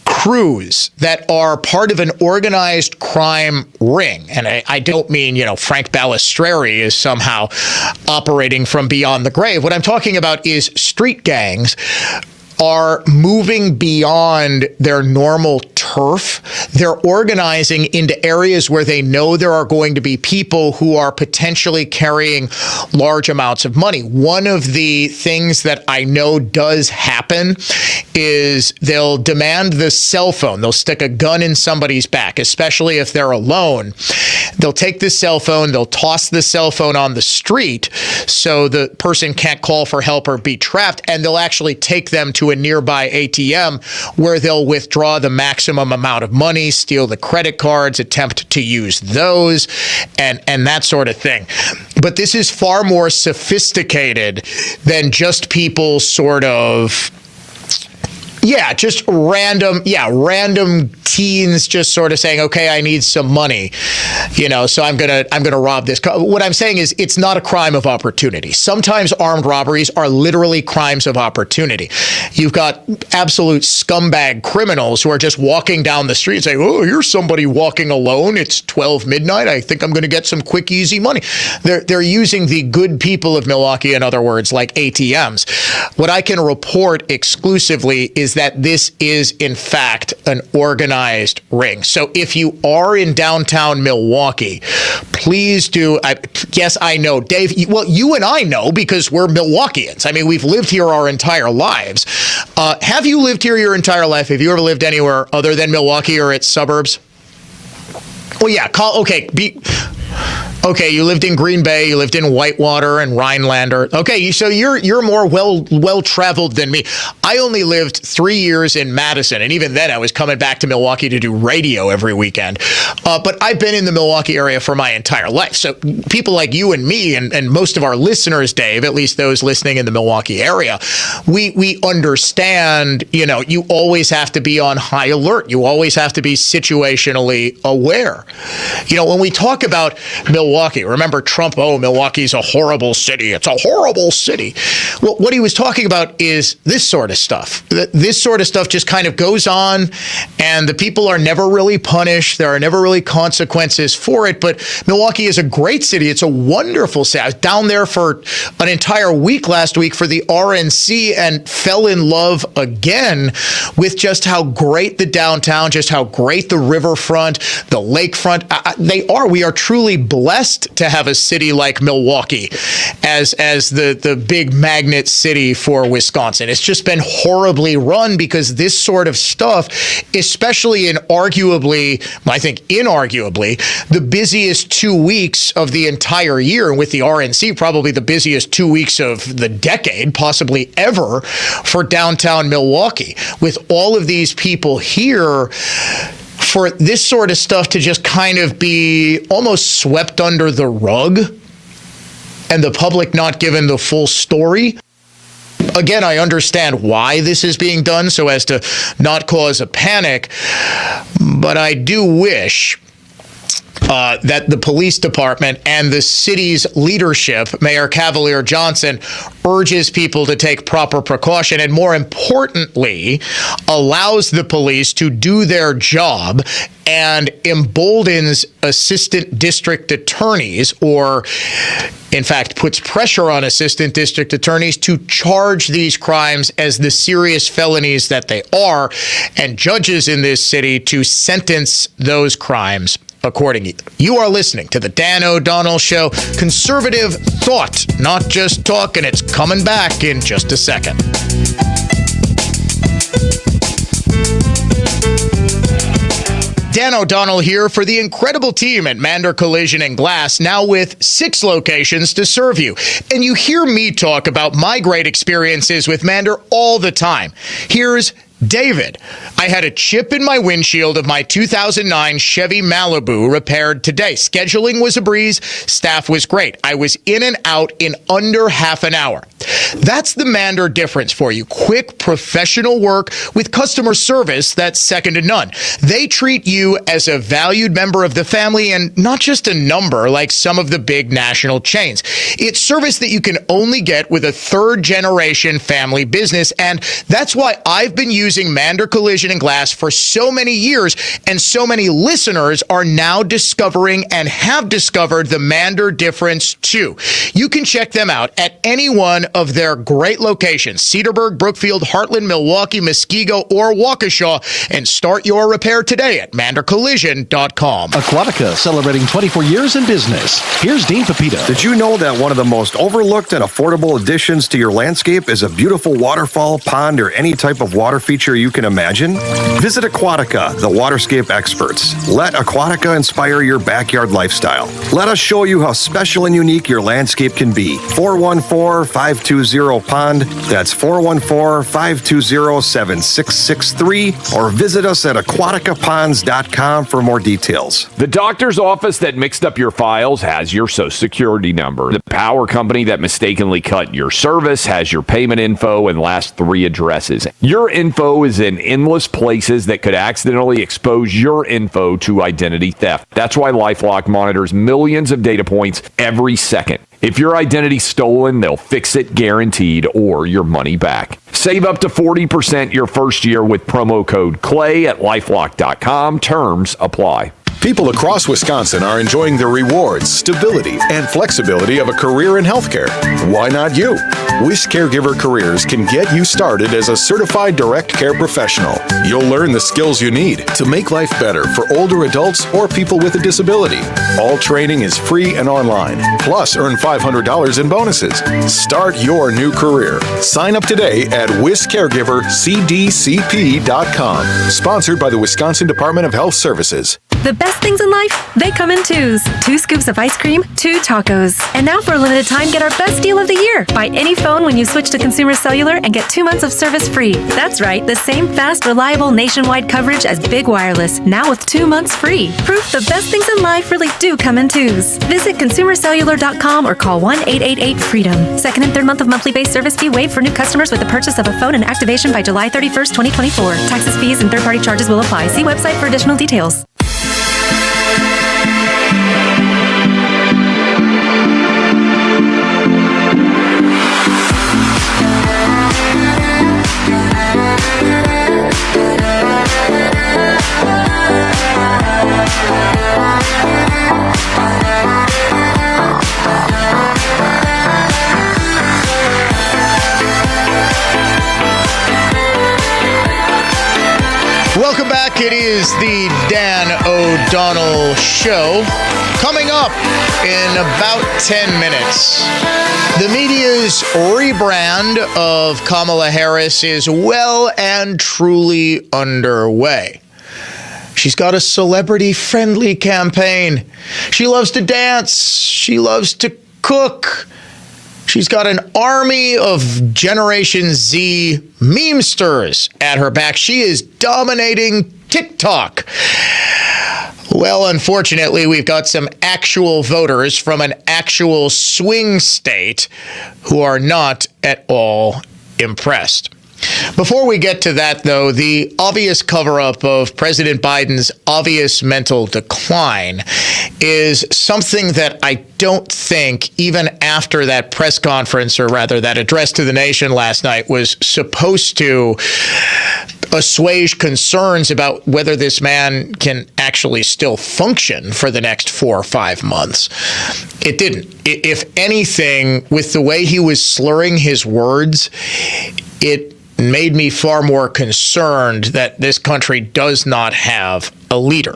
crews that are part of an organized crime ring. And I don't mean, Frank Balistreri is somehow operating from beyond the grave. What I'm talking about is street gangs are moving beyond their normal turf. They're organizing into areas where they know there are going to be people who are potentially carrying large amounts of money. One of the things that I know does happen is they'll demand the cell phone. They'll stick a gun in somebody's back, especially if they're alone. They'll take the cell phone, they'll toss the cell phone on the street so the person can't call for help or be trapped, and they'll actually take them to a nearby ATM where they'll withdraw the maximum amount of money, steal the credit cards, attempt to use those, and that sort of thing. But this is far more sophisticated than just people sort of just random teens just sort of saying, okay, I need some money, so I'm gonna rob this. What I'm saying is it's not a crime of opportunity. Sometimes armed robberies are literally crimes of opportunity. You've got absolute scumbag criminals who are just walking down the street and saying, oh, here's somebody walking alone. It's 12 midnight. I think I'm going to get some quick, easy money. They're using the good people of Milwaukee, in other words, like ATMs. What I can report exclusively is that this is, in fact, an organized ring. So if you are in downtown Milwaukee, please do. Yes, I know, Dave. Well, you and I know because we're Milwaukeeans. I mean, we've lived here our entire lives. Have you lived here your entire life? Have you ever lived anywhere other than Milwaukee or its suburbs? Well, yeah. Okay, you lived in Green Bay, you lived in Whitewater and Rhinelander. Okay, so you're more well-traveled than me. I only lived 3 years in Madison, and even then I was coming back to Milwaukee to do radio every weekend. But I've been in the Milwaukee area for my entire life. So people like you and me and most of our listeners, Dave, at least those listening in the Milwaukee area, we understand, you always have to be on high alert. You always have to be situationally aware. When we talk about Milwaukee, remember Trump, Milwaukee's a horrible city. It's a horrible city. Well, what he was talking about is this sort of stuff. This sort of stuff just kind of goes on, and the people are never really punished. There are never really consequences for it. But Milwaukee is a great city. It's a wonderful city. I was down there for an entire week last week for the RNC and fell in love again with just how great the downtown, just how great the riverfront, the lakefront, we are truly blessed to have a city like Milwaukee as the big magnet city for Wisconsin. It's just been horribly run because this sort of stuff, especially in inarguably, the busiest 2 weeks of the entire year, and with the RNC, probably the busiest 2 weeks of the decade, possibly ever, for downtown Milwaukee. With all of these people here, for this sort of stuff to just kind of be almost swept under the rug and the public not given the full story. Again, I understand why this is being done so as to not cause a panic, but I do wish that the police department and the city's leadership, Mayor Cavalier Johnson, urges people to take proper precaution and, more importantly, allows the police to do their job and emboldens assistant district attorneys, or in fact puts pressure on assistant district attorneys to charge these crimes as the serious felonies that they are, and judges in this city to sentence those crimes accordingly. You are listening to the Dan O'Donnell Show. Conservative thought, not just talk, and it's coming back in just a second. Dan O'Donnell here for the incredible team at Mander Collision and Glass, now with 6 locations to serve you. And you hear me talk about my great experiences with Mander all the time. Here's David. I had a chip in my windshield of my 2009 Chevy Malibu repaired today. Scheduling was a breeze. Staff was great. I was in and out in under half an hour. That's the Mander difference for you. Quick, professional work with customer service that's second to none. They treat you as a valued member of the family and not just a number like some of the big national chains. It's service that you can only get with a third-generation family business, and that's why I've been using Mander Collision and Glass for so many years, and so many listeners are now discovering and have discovered the Mander difference too. You can check them out at any one of their great locations: Cedarburg, Brookfield, Heartland, Milwaukee, Muskego, or Waukesha, and start your repair today at mandercollision.com. Aquatica, celebrating 24 years in business. Here's Dean Pepito. Did you know that one of the most overlooked and affordable additions to your landscape is a beautiful waterfall, pond, or any type of water feature you can imagine? Visit Aquatica, the waterscape experts. Let Aquatica inspire your backyard lifestyle. Let us show you how special and unique your landscape can be. 414-520-POND. That's 414-520-7663. Or visit us at aquaticaponds.com for more details. The doctor's office that mixed up your files has your Social Security number. The power company that mistakenly cut your service has your payment info and last 3 addresses. Your info info is in endless places that could accidentally expose your info to identity theft. That's why LifeLock monitors millions of data points every second. If your identity's stolen, they'll fix it guaranteed or your money back. Save up to 40% your first year with promo code CLAY at LifeLock.com. Terms apply. People across Wisconsin are enjoying the rewards, stability, and flexibility of a career in healthcare. Why not you? Wish Caregiver Careers can get you started as a certified direct care professional. You'll learn the skills you need to make life better for older adults or people with a disability. All training is free and online. Plus, earn $500 in bonuses. Start your new career. Sign up today at WishCaregiverCDCP.com. Sponsored by the Wisconsin Department of Health Services. The best things in life, they come in twos. 2 scoops of ice cream, 2 tacos. And now for a limited time, get our best deal of the year. Buy any phone when you switch to Consumer Cellular and get 2 months of service free. That's right, the same fast, reliable nationwide coverage as Big Wireless, now with 2 months free. Proof the best things in life really do come in twos. Visit ConsumerCellular.com or call 1-888-FREEDOM. Second and third month of monthly base service fee waived for new customers with the purchase of a phone and activation by July 31st, 2024. Taxes, fees, and third-party charges will apply. See website for additional details. Welcome back. It is the Dan O'Donnell Show. Coming up in about 10 minutes, the media's rebrand of Kamala Harris is well and truly underway. She's got a celebrity-friendly campaign. She loves to dance. She loves to cook. She's got an army of Generation Z memesters at her back. She is dominating TikTok. Well, unfortunately, we've got some actual voters from an actual swing state who are not at all impressed. Before we get to that, though, the obvious cover-up of President Biden's obvious mental decline is something that I don't think, even after that press conference, or rather that address to the nation last night, was supposed to assuage concerns about whether this man can actually still function for the next 4 or 5 months. It didn't. If anything, with the way he was slurring his words, it made me far more concerned that this country does not have a leader.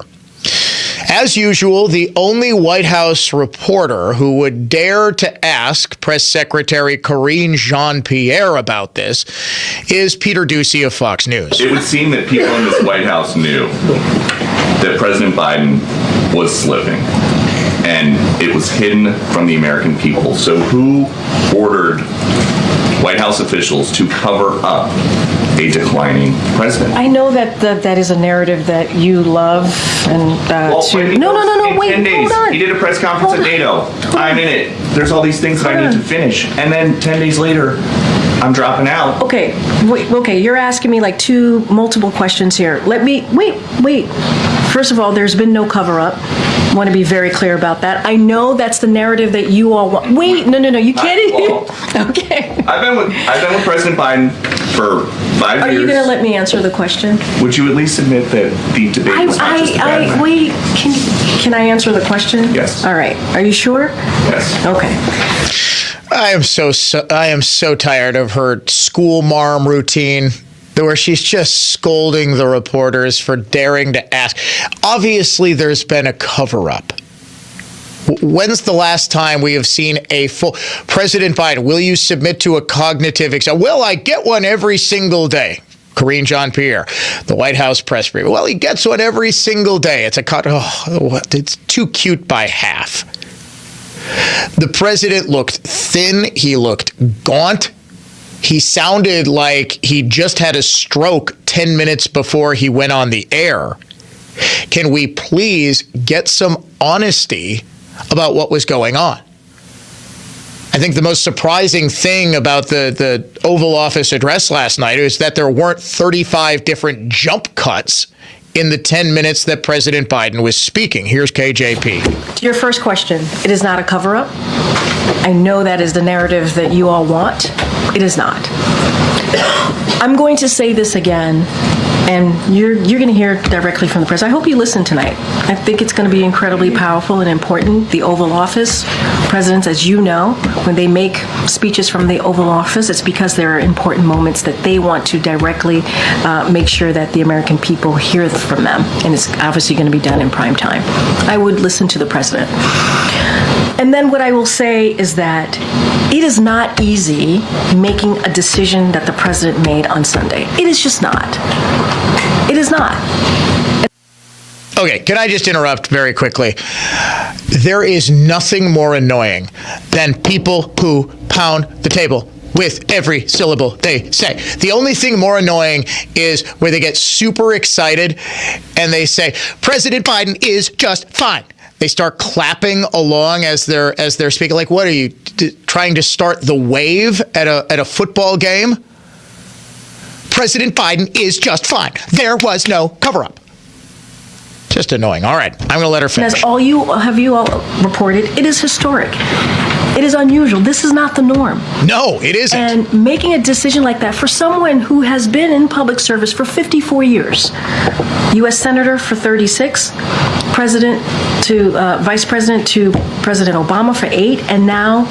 As usual, the only White House reporter who would dare to ask Press Secretary Karine Jean-Pierre about this is Peter Doocy of Fox News. It would seem that people in this White House knew that President Biden was slipping, and it was hidden from the American people. So who ordered White House officials to cover up a declining president? I know that is a narrative that you love, and wait, 10 days. hold on. He did a press conference at NATO. I'm in it. There's all these things that I need to finish, and then 10 days later, I'm dropping out. Okay, wait, you're asking me like multiple questions here. Wait. First of all, there's been no cover-up. I want to be very clear about that. I know that's the narrative that you all want. Wait, no, you can't. Okay. I've been with President Biden for 5 years. Are you going to let me answer the question? Would you at least admit that the debate was not just a bad night? Wait, can I answer the question? Yes. All right. Are you sure? Yes. Okay. I am so tired of her school marm routine, where she's just scolding the reporters for daring to ask. Obviously, there's been a cover-up. When's the last time we have seen a full... President Biden, will you submit to a cognitive exam? Well, I get one every single day. Karine Jean-Pierre, the White House press briefing. Well, he gets one every single day. It's too cute by half. The president looked thin. He looked gaunt. He sounded like he just had a stroke 10 minutes before he went on the air. Can we please get some honesty about what was going on? I think the most surprising thing about the Oval Office address last night is that there weren't 35 different jump cuts in the 10 minutes that President Biden was speaking. Here's KJP. To your first question, it is not a cover-up. I know that is the narrative that you all want. It is not. I'm going to say this again, and you're going to hear directly from the president. I hope you listen tonight. I think it's going to be incredibly powerful and important. The Oval Office, presidents, as you know, when they make speeches from the Oval Office, it's because there are important moments that they want to directly make sure that the American people hear from them. And it's obviously going to be done in prime time. I would listen to the president. And then what I will say is that it is not easy making a decision that the president made on Sunday. It is just not. It is not. Okay, can I just interrupt very quickly? There is nothing more annoying than people who pound the table with every syllable they say. The only thing more annoying is where they get super excited and they say, President Biden is just fine. They start clapping along as they're speaking. Like, what are you trying to start the wave at a football game? President Biden is just fine. There was no cover-up. Just annoying. All right, I'm going to let her finish. As you all reported, it is historic. It is unusual. This is not the norm. No, it isn't. And making a decision like that for someone who has been in public service for 54 years, U.S. Senator for 36, President to Vice President to President Obama for 8, and now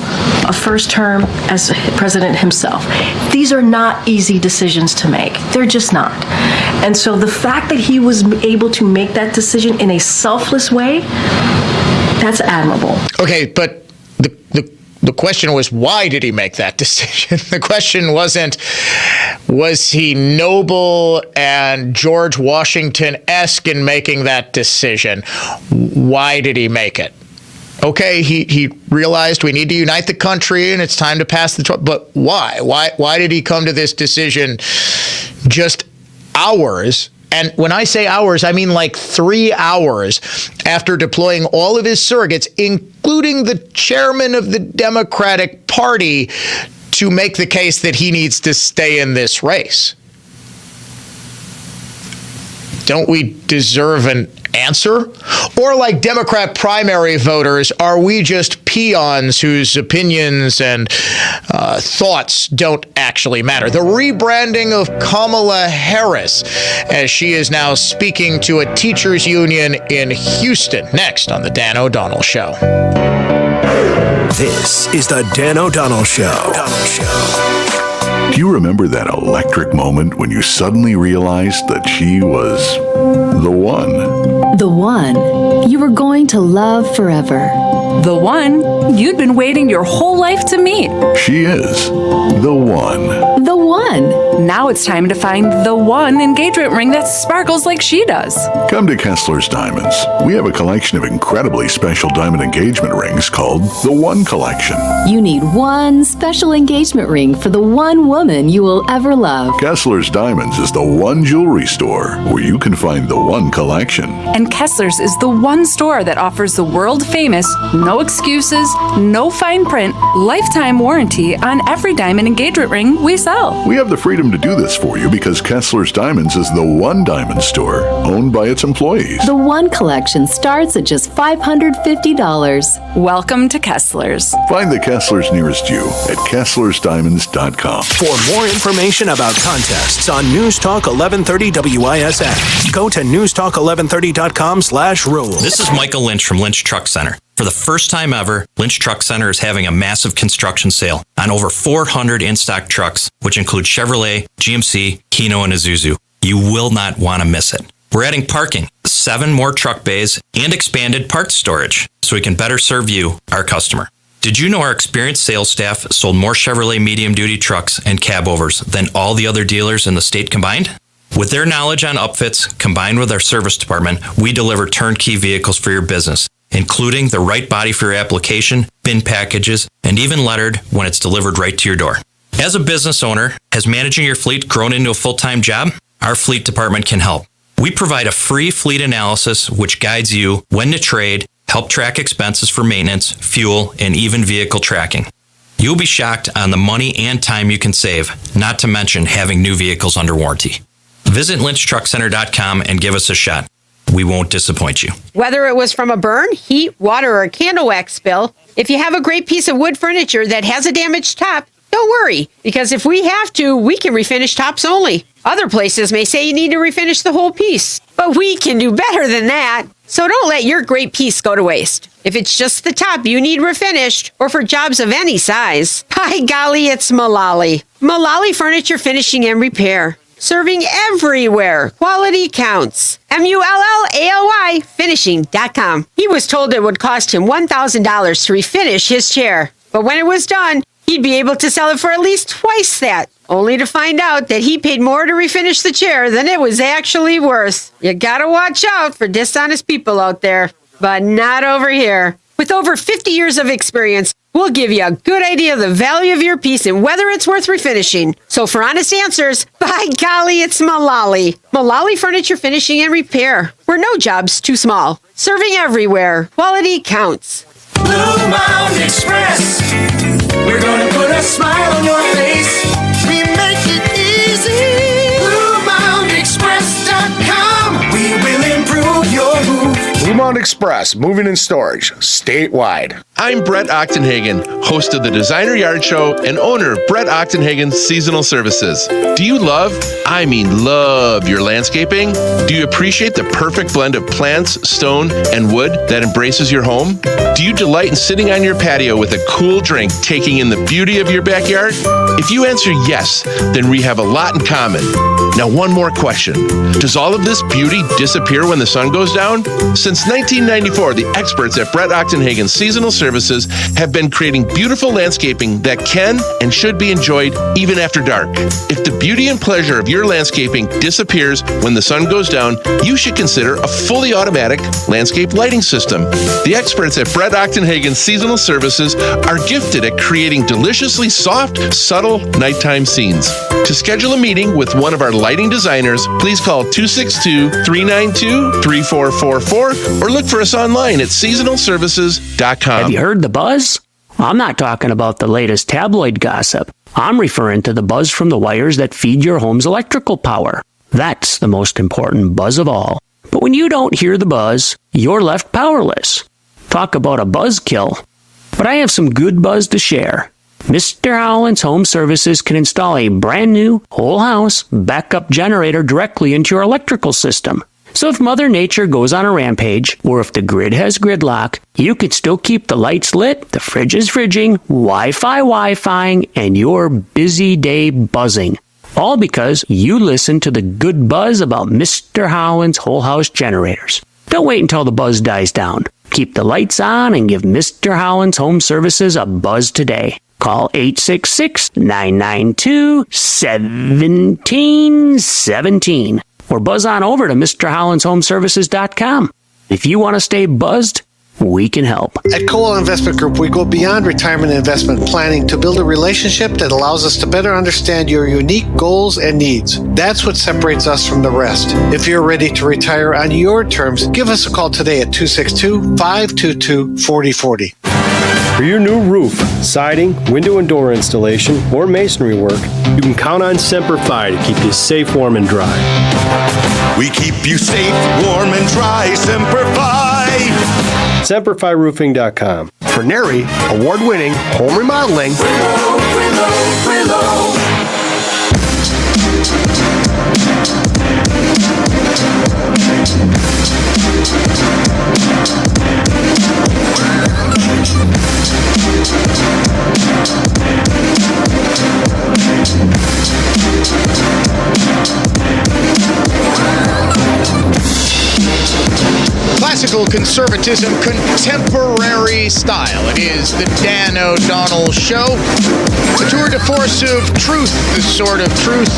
a first term as President himself. These are not easy decisions to make. They're just not. And so the fact that he was able to make that decision in a selfless way, that's admirable. Okay, but the question was, why did he make that decision? The question wasn't, was he noble and George Washington-esque in making that decision? Why did he make it? Okay, he realized we need to unite the country and it's time to pass the but why? Why did he come to this decision just hours? And when I say hours, I mean like 3 hours after deploying all of his surrogates, including the chairman of the Democratic Party, to make the case that he needs to stay in this race. Don't we deserve an answer? Or like Democrat primary voters, are we just peons whose opinions and thoughts don't actually matter? The rebranding of Kamala Harris, as she is now speaking to a teachers union in Houston. Next on the Dan O'Donnell Show. This is the Dan O'Donnell Show. Do you remember that electric moment when you suddenly realized that she was the one? The one you were going to love forever. The one you'd been waiting your whole life to meet. She is the one. The one. Now it's time to find the one engagement ring that sparkles like she does. Come to Kessler's Diamonds. We have a collection of incredibly special diamond engagement rings called the One Collection. You need one special engagement ring for the one woman you will ever love. Kessler's Diamonds is the one jewelry store where you can find the One Collection. And Kessler's is the one store that offers the world-famous, no excuses, no fine print, lifetime warranty on every diamond engagement ring we sell. We have the freedom to do this for you because Kessler's Diamonds is the one diamond store owned by its employees. The One Collection starts at just $550. Welcome to Kessler's. Find the Kessler's nearest you at Kessler'sDiamonds.com. For more information about contests on News Talk 1130 WISN, go to newstalk1130.com/rules. This is Michael Lynch from Lynch Truck Center. For the first time ever, Lynch Truck Center is having a massive construction sale on over 400 in-stock trucks, which include Chevrolet, GMC, Kino, and Isuzu. You will not want to miss it. We're adding parking, 7 more truck bays, and expanded parts storage, so we can better serve you, our customer. Did you know our experienced sales staff sold more Chevrolet medium-duty trucks and cab overs than all the other dealers in the state combined? With their knowledge on upfits, combined with our service department, we deliver turnkey vehicles for your business, including the right body for your application, bin packages, and even lettered when it's delivered right to your door. As a business owner, has managing your fleet grown into a full-time job? Our fleet department can help. We provide a free fleet analysis which guides you when to trade, help track expenses for maintenance, fuel, and even vehicle tracking. You'll be shocked on the money and time you can save, not to mention having new vehicles under warranty. Visit lynchtruckcenter.com and give us a shot. We won't disappoint you. Whether it was from a burn, heat, water, or a candle wax spill, if you have a great piece of wood furniture that has a damaged top, don't worry, because if we have to, we can refinish tops only. Other places may say you need to refinish the whole piece, but we can do better than that. So don't let your great piece go to waste. If it's just the top you need refinished, or for jobs of any size, by golly, it's Mullally. Mullally Furniture Finishing and Repair. Serving everywhere. Quality counts. MULLALY finishing.com. He was told it would cost him $1,000 to refinish his chair. But when it was done, he'd be able to sell it for at least twice that, only to find out that he paid more to refinish the chair than it was actually worth. You gotta watch out for dishonest people out there, but not over here. With over 50 years of experience, we'll give you a good idea of the value of your piece and whether it's worth refinishing. So for honest answers, by golly, it's Mullally. Mullally Furniture Finishing and Repair. We're no job's too small. Serving everywhere. Quality counts. Blue Mound Express. We're gonna put a smile on your face. We make it easy. BlueMoundExpress.com. We will improve your move. Blue Mound Express, moving and storage, statewide. I'm Brett Ochtenhagen, host of the Designer Yard Show and owner of Brett Ochtenhagen Seasonal Services. Do you love your landscaping? Do you appreciate the perfect blend of plants, stone, and wood that embraces your home? Do you delight in sitting on your patio with a cool drink, taking in the beauty of your backyard? If you answer yes, then we have a lot in common. Now, one more question. Does all of this beauty disappear when the sun goes down? Since 1994, the experts at Brett Ochtenhagen Seasonal Services have been creating beautiful landscaping that can and should be enjoyed even after dark. If the beauty and pleasure of your landscaping disappears when the sun goes down, you should consider a fully automatic landscape lighting system. The experts at Brett Ochtenhagen Seasonal Services are gifted at creating deliciously soft, subtle nighttime scenes. To schedule a meeting with one of our lighting designers, please call 262-392-3444 or look for us online at seasonalservices.com. Have you heard the buzz? I'm not talking about the latest tabloid gossip. I'm referring to the buzz from the wires that feed your home's electrical power. That's the most important buzz of all. But when you don't hear the buzz, you're left powerless. Talk about a buzzkill. But I have some good buzz to share. Mr. Howland's Home Services can install a brand new, whole house backup generator directly into your electrical system. So if Mother Nature goes on a rampage, or if the grid has gridlock, you can still keep the lights lit, the fridge is fridging, Wi-Fi-ing, and your busy day buzzing. All because you listen to the good buzz about Mr. Howland's whole house generators. Don't wait until the buzz dies down. Keep the lights on and give Mr. Howland's Home Services a buzz today. Call 866-992-1717 or buzz on over to MrHowlandsHomeservices.com. If you want to stay buzzed, we can help. At Coal Investment Group, we go beyond retirement investment planning to build a relationship that allows us to better understand your unique goals and needs. That's what separates us from the rest. If you're ready to retire on your terms, give us a call today at 262-522-4040. For your new roof, siding, window and door installation, or masonry work, you can count on Semper Fi to keep you safe, warm, and dry. We keep you safe, warm, and dry. Semper Fi. SemperFiRoofing.com. For NARI, award-winning home remodeling. Classical conservatism, contemporary style. It is the Dan O'Donnell Show. A tour de force of truth, the sort of truth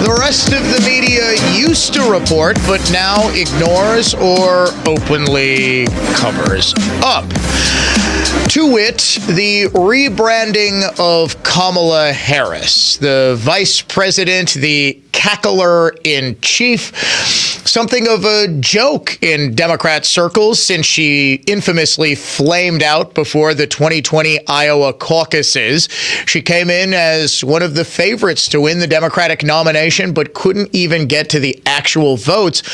the rest of the media used to report, but now ignores or openly covers up. To wit, the rebranding of Kamala Harris, the vice president, the cackler-in-chief, something of a joke in Democrat circles since she infamously flamed out before the 2020 Iowa caucuses. She came in as one of the favorites to win the Democratic nomination, but couldn't even get to the actual votes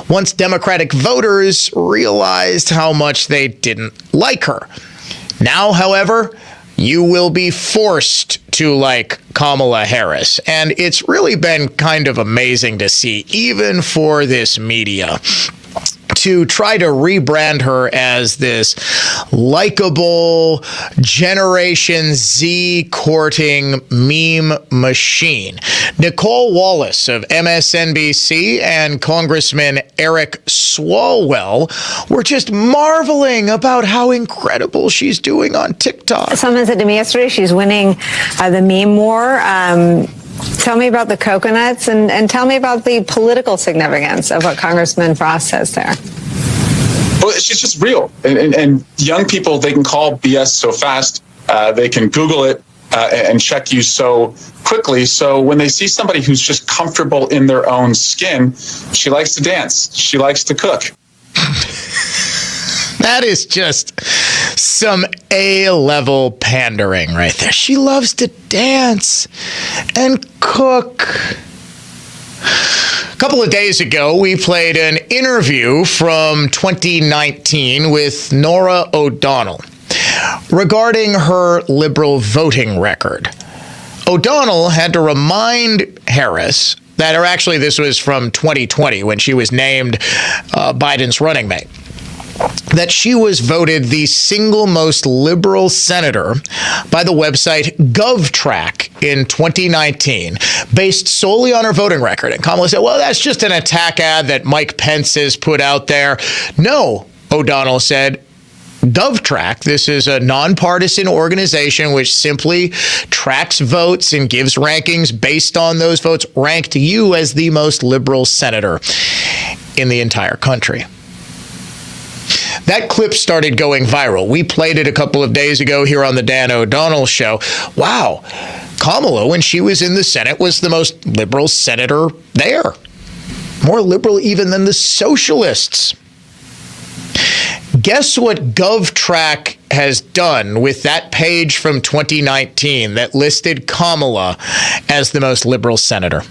once Democratic voters realized how much they didn't like her. Now, however, you will be forced to like Kamala Harris. And it's really been kind of amazing to see, even for this media, to try to rebrand her as this likable Generation Z courting meme machine. Nicole Wallace of MSNBC and Congressman Eric Swalwell were just marveling about how incredible she's doing on TikTok. Someone said to me yesterday she's winning the meme war. Tell me about the coconuts and tell me about the political significance of what Congressman Frost says there. Well, she's just real. And young people, they can call BS so fast. They can Google it and check you so quickly. So when they see somebody who's just comfortable in their own skin, she likes to dance. She likes to cook. That is just some A-level pandering right there. She loves to dance and cook. A couple of days ago, we played an interview from 2019 with Norah O'Donnell regarding her liberal voting record. O'Donnell had to remind Harris that, or actually this was from 2020 when she was named Biden's running mate, that she was voted the single most liberal senator by the website GovTrack in 2019, based solely on her voting record. And Kamala said, well, that's just an attack ad that Mike Pence has put out there. No, O'Donnell said, GovTrack, this is a nonpartisan organization which simply tracks votes and gives rankings based on those votes, ranked you as the most liberal senator in the entire country. That clip started going viral. We played it a couple of days ago here on the Dan O'Donnell Show. Wow, Kamala, when she was in the Senate, was the most liberal senator there. More liberal even than the socialists. Guess what GovTrack has done with that page from 2019 that listed Kamala as the most liberal senator?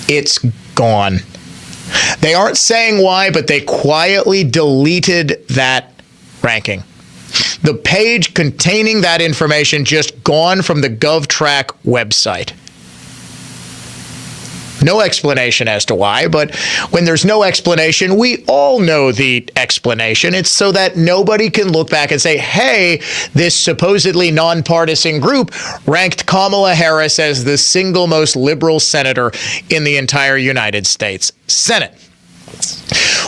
It's gone. They aren't saying why, but they quietly deleted that ranking. The page containing that information just gone from the GovTrack website. No explanation as to why, but when there's no explanation, we all know the explanation. It's so that nobody can look back and say, hey, this supposedly nonpartisan group ranked Kamala Harris as the single most liberal senator in the entire United States Senate.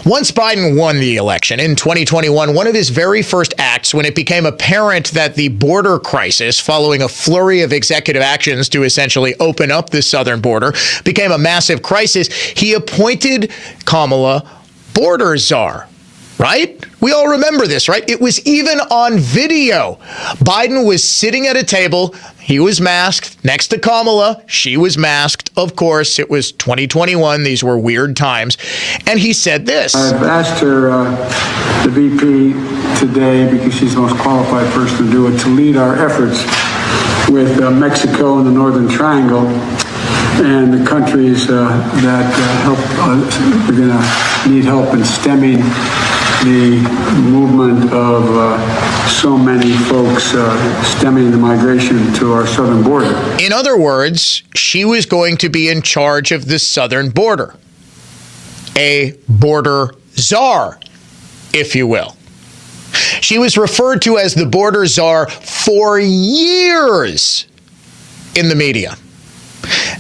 Once Biden won the election in 2021, one of his very first acts when it became apparent that the border crisis, following a flurry of executive actions to essentially open up the southern border, became a massive crisis, he appointed Kamala border czar. Right? We all remember this, right? It was even on video. Biden was sitting at a table. He was masked next to Kamala. She was masked. Of course, it was 2021. These were weird times. And he said this. I've asked her, the VP today, because she's the most qualified person to do it, to lead our efforts with Mexico and the Northern Triangle and the countries that help. We're going to need help in stemming the movement of so many folks stemming the migration to our southern border. In other words, she was going to be in charge of the southern border. A border czar, if you will. She was referred to as the border czar for years in the media.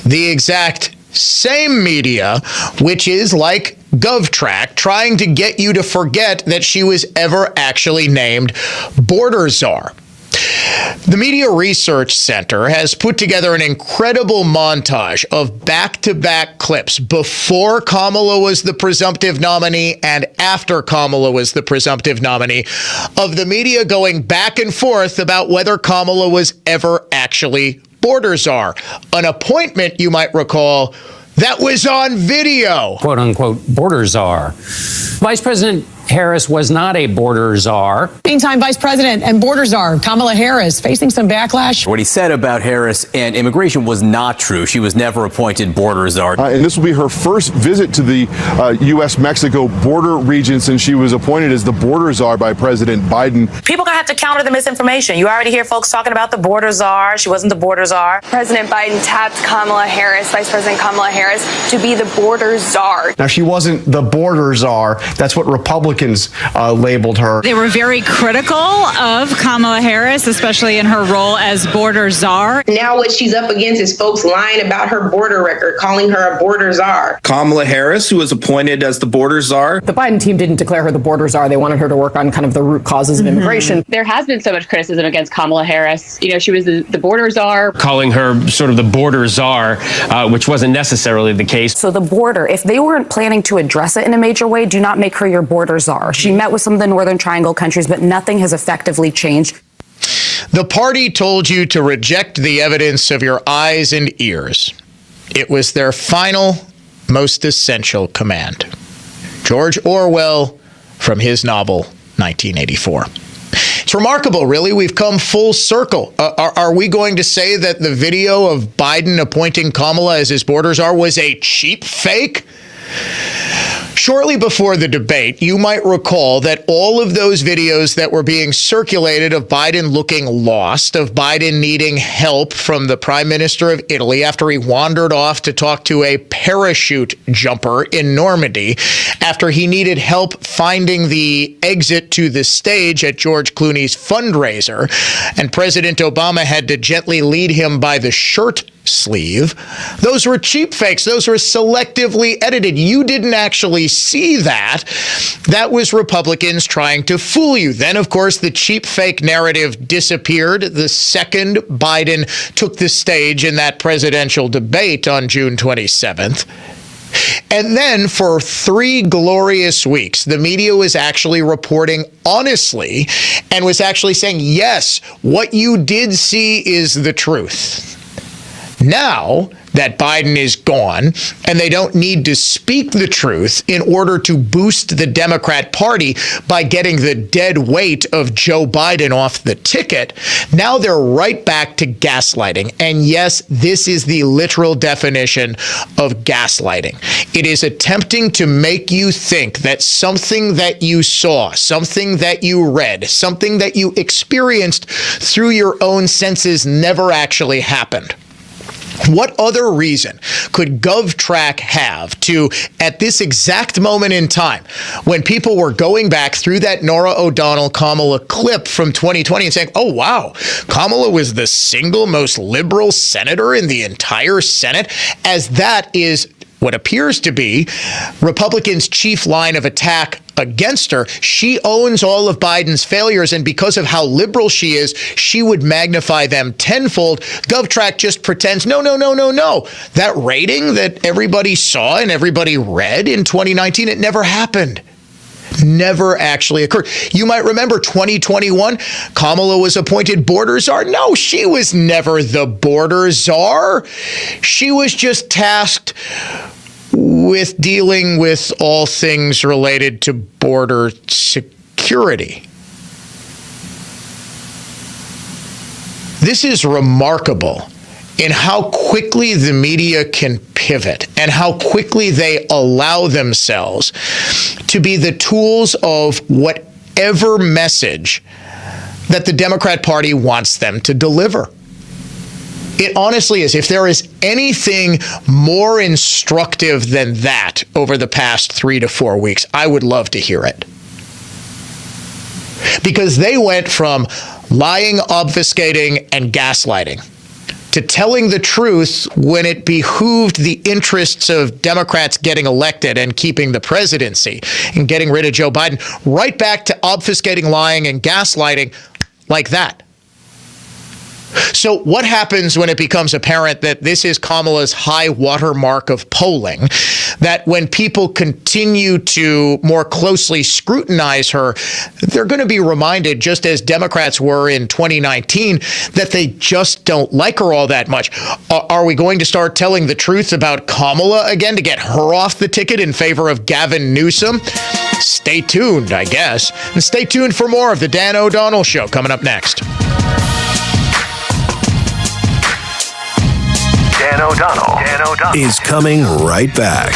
The exact same media, which is like GovTrack, trying to get you to forget that she was ever actually named border czar. The Media Research Center has put together an incredible montage of back-to-back clips before Kamala was the presumptive nominee and after Kamala was the presumptive nominee of the media going back and forth about whether Kamala was ever actually border czar, an appointment, you might recall, that was on video. Quote unquote border czar. Vice President Harris was not a border czar. Meantime, Vice President and border czar Kamala Harris facing some backlash. What he said about Harris and immigration was not true. She was never appointed border czar. And this will be her first visit to the U.S.-Mexico border region since she was appointed as the border czar by President Biden. People gonna have to counter the misinformation. You already hear folks talking about the border czar. She wasn't the border czar. President Biden tapped Kamala Harris, Vice President Kamala Harris, to be the border czar. Now, she wasn't the border czar. That's what Republicans labeled her. They were very critical of Kamala Harris, especially in her role as border czar. Now what she's up against is folks lying about her border record, calling her a border czar. Kamala Harris, who was appointed as the border czar. The Biden team didn't declare her the border czar. They wanted her to work on kind of the root causes of immigration. There has been so much criticism against Kamala Harris. You know, she was the border czar. Calling her sort of the border czar, which wasn't necessarily the case. So the border, if they weren't planning to address it in a major way, do not make her your border czar. She met with some of the Northern Triangle countries, but nothing has effectively changed. The party told you to reject the evidence of your eyes and ears. It was their final, most essential command. George Orwell from his novel, 1984. It's remarkable, really. We've come full circle. Are we going to say that the video of Biden appointing Kamala as his border czar was a cheap fake? Shortly before the debate, you might recall that all of those videos that were being circulated of Biden looking lost, of Biden needing help from the Prime Minister of Italy after he wandered off to talk to a parachute jumper in Normandy, after he needed help finding the exit to the stage at George Clooney's fundraiser, and President Obama had to gently lead him by the shirt sleeve. Those were cheap fakes. Those were selectively edited. You didn't actually see that. That was Republicans trying to fool you. Then, of course, the cheap fake narrative disappeared the second Biden took the stage in that presidential debate on June 27th. And then for 3 glorious weeks, the media was actually reporting honestly and was actually saying, yes, what you did see is the truth. Now that Biden is gone and they don't need to speak the truth in order to boost the Democrat Party by getting the dead weight of Joe Biden off the ticket, now they're right back to gaslighting. And yes, this is the literal definition of gaslighting. It is attempting to make you think that something that you saw, something that you read, something that you experienced through your own senses never actually happened. What other reason could GovTrack have to, at this exact moment in time, when people were going back through that Norah O'Donnell-Kamala clip from 2020 and saying, oh, wow, Kamala was the single most liberal senator in the entire Senate, as that is what appears to be Republicans' chief line of attack against her. She owns all of Biden's failures, and because of how liberal she is, she would magnify them tenfold. GovTrack just pretends, no. That rating that everybody saw and everybody read in 2019, it never happened. Never actually occurred. You might remember 2021, Kamala was appointed border czar. No, she was never the border czar. She was just tasked with dealing with all things related to border security. This is remarkable in how quickly the media can pivot and how quickly they allow themselves to be the tools of whatever message that the Democrat Party wants them to deliver. It honestly is. If there is anything more instructive than that over the past 3 to 4 weeks, I would love to hear it. Because they went from lying, obfuscating, and gaslighting to telling the truth when it behooved the interests of Democrats getting elected and keeping the presidency and getting rid of Joe Biden, right back to obfuscating, lying, and gaslighting like that. So what happens when it becomes apparent that this is Kamala's high watermark of polling, that when people continue to more closely scrutinize her, they're going to be reminded, just as Democrats were in 2019, that they just don't like her all that much? Are we going to start telling the truth about Kamala again to get her off the ticket in favor of Gavin Newsom? Stay tuned, I guess. And stay tuned for more of the Dan O'Donnell Show coming up next. Dan O'Donnell is coming right back.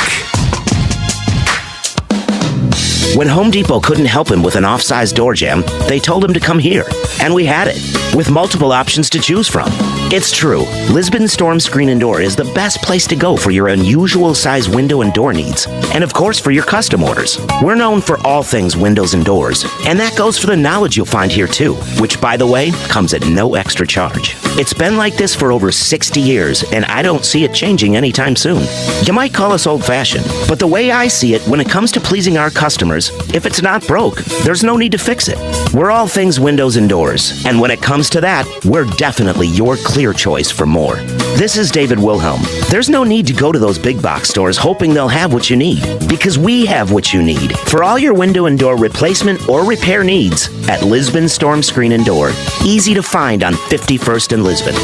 When Home Depot couldn't help him with an off-size door jamb, they told him to come here. And we had it, with multiple options to choose from. It's true, Lisbon Storm Screen and Door is the best place to go for your unusual size window and door needs. And of course for your custom orders. We're known for all things windows and doors. And that goes for the knowledge you'll find here too, which by the way, comes at no extra charge. It's been like this for over 60 years, and I don't see it changing anytime soon. You might call us old-fashioned, but the way I see it, when it comes to pleasing our customers, if it's not broke, there's no need to fix it. We're all things windows and doors, and when it comes to that, we're definitely your clear choice for more. This is David Wilhelm. There's no need to go to those big box stores hoping they'll have what you need, because we have what you need for all your window and door replacement or repair needs at Lisbon Storm Screen and Door. Easy to find on 51st and Lisbon.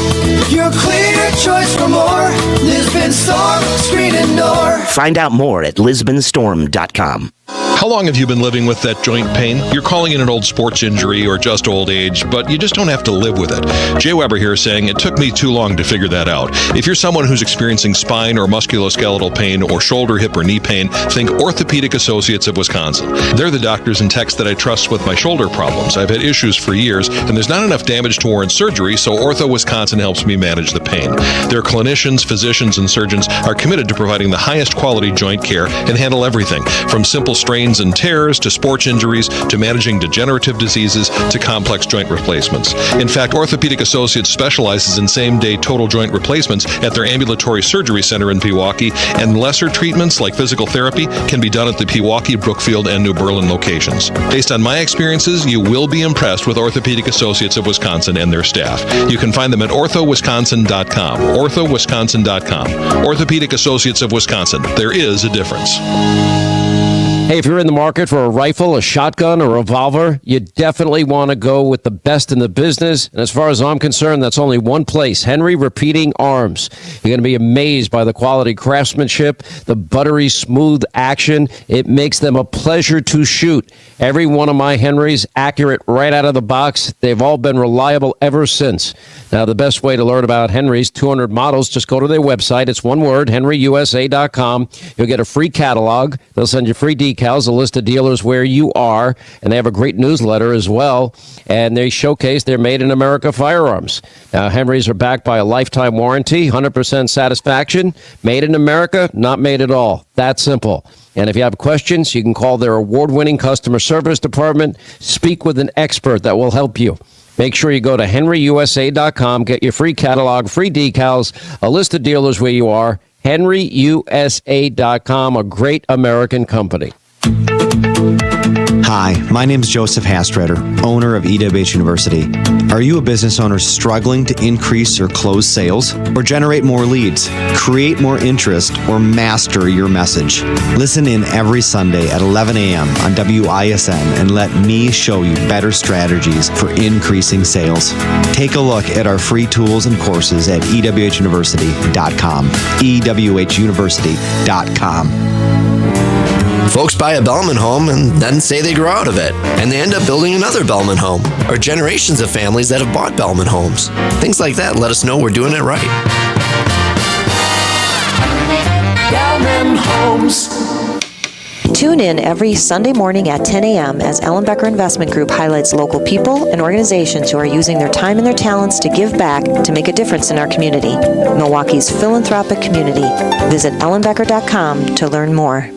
Your clear choice for more. Lisbon Storm Screen and Door. Find out more at lisbonstorm.com. How long have you been living with that joint pain? You're calling it an old sports injury or just old age, but you just don't have to live with it. Jay Weber here saying it took me too long to figure that out. If you're someone who's experiencing spine or musculoskeletal pain or shoulder, hip, or knee pain, think Orthopedic Associates of Wisconsin. They're the doctors and techs that I trust with my shoulder problems. I've had issues for years, and there's not enough damage to warrant surgery, so Ortho Wisconsin helps me manage the pain. Their clinicians, physicians, and surgeons are committed to providing the highest quality joint care and handle everything from simple strains and tears to sports injuries to managing degenerative diseases to complex joint replacements. In fact, Orthopedic Associates specializes in same-day total joint replacements at their ambulatory surgery center in Pewaukee, and lesser treatments like physical therapy can be done at the Pewaukee, Brookfield, and New Berlin locations. Based on my experiences, you will be impressed with Orthopedic Associates of Wisconsin and their staff. You can find them at orthowisconsin.com. orthowisconsin.com. Orthopedic Associates of Wisconsin. There is a difference. Hey, if you're in the market for a rifle, a shotgun, or a revolver, you definitely want to go with the best in the business. And as far as I'm concerned, that's only one place, Henry Repeating Arms. You're going to be amazed by the quality craftsmanship, the buttery smooth action. It makes them a pleasure to shoot. Every one of my Henrys, accurate right out of the box. They've all been reliable ever since. Now, the best way to learn about Henry's 200 models, just go to their website. It's one word, henryusa.com. You'll get a free catalog. They'll send you free decals, a list of dealers where you are, and they have a great newsletter as well, and they showcase their made-in-America firearms. Now, Henrys are backed by a lifetime warranty, 100% satisfaction, made in America, not made at all. That simple. And if you have questions, you can call their award-winning customer service department, speak with an expert that will help you. Make sure you go to henryusa.com, get your free catalog, free decals, a list of dealers where you are, henryusa.com, a great American company. Hi, my name is Joseph Hastretter, owner of EWH University. Are you a business owner struggling to increase or close sales, or generate more leads, create more interest, or master your message? Listen in every Sunday at 11 a.m. on WISN and let me show you better strategies for increasing sales. Take a look at our free tools and courses at ewhuniversity.com. ewhuniversity.com. Folks buy a Bellman home and then say they grow out of it, and they end up building another Bellman home, or generations of families that have bought Bellman homes. Things like that let us know we're doing it right. Bellman Homes. Tune in every Sunday morning at 10 a.m. as Ellenbecker Investment Group highlights local people and organizations who are using their time and their talents to give back to make a difference in our community. Milwaukee's philanthropic community. Visit ellenbecker.com to learn more.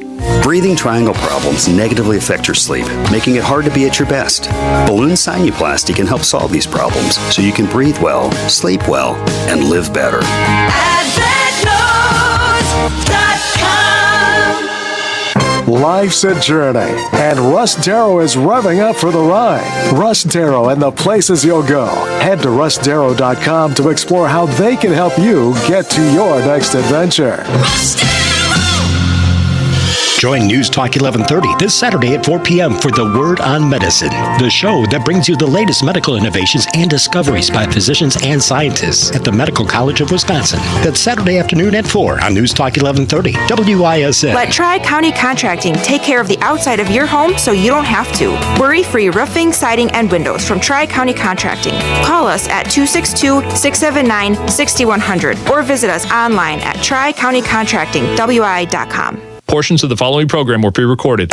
Breathing triangle problems negatively affect your sleep, making it hard to be at your best. Balloon sinuplasty can help solve these problems so you can breathe well, sleep well, and live better. Life's a journey, and Russ Darrow is revving up for the ride. Russ Darrow and the places you'll go. Head to russdarrow.com to explore how they can help you get to your next adventure. Join News Talk 1130 this Saturday at 4 p.m. for The Word on Medicine, the show that brings you the latest medical innovations and discoveries by physicians and scientists at the Medical College of Wisconsin. That's Saturday afternoon at 4 on News Talk 1130, WISN. Let Tri-County Contracting take care of the outside of your home so you don't have to. Worry-free roofing, siding, and windows from Tri-County Contracting. Call us at 262-679-6100 or visit us online at tricountycontractingwi.com. Portions of the following program were pre-recorded.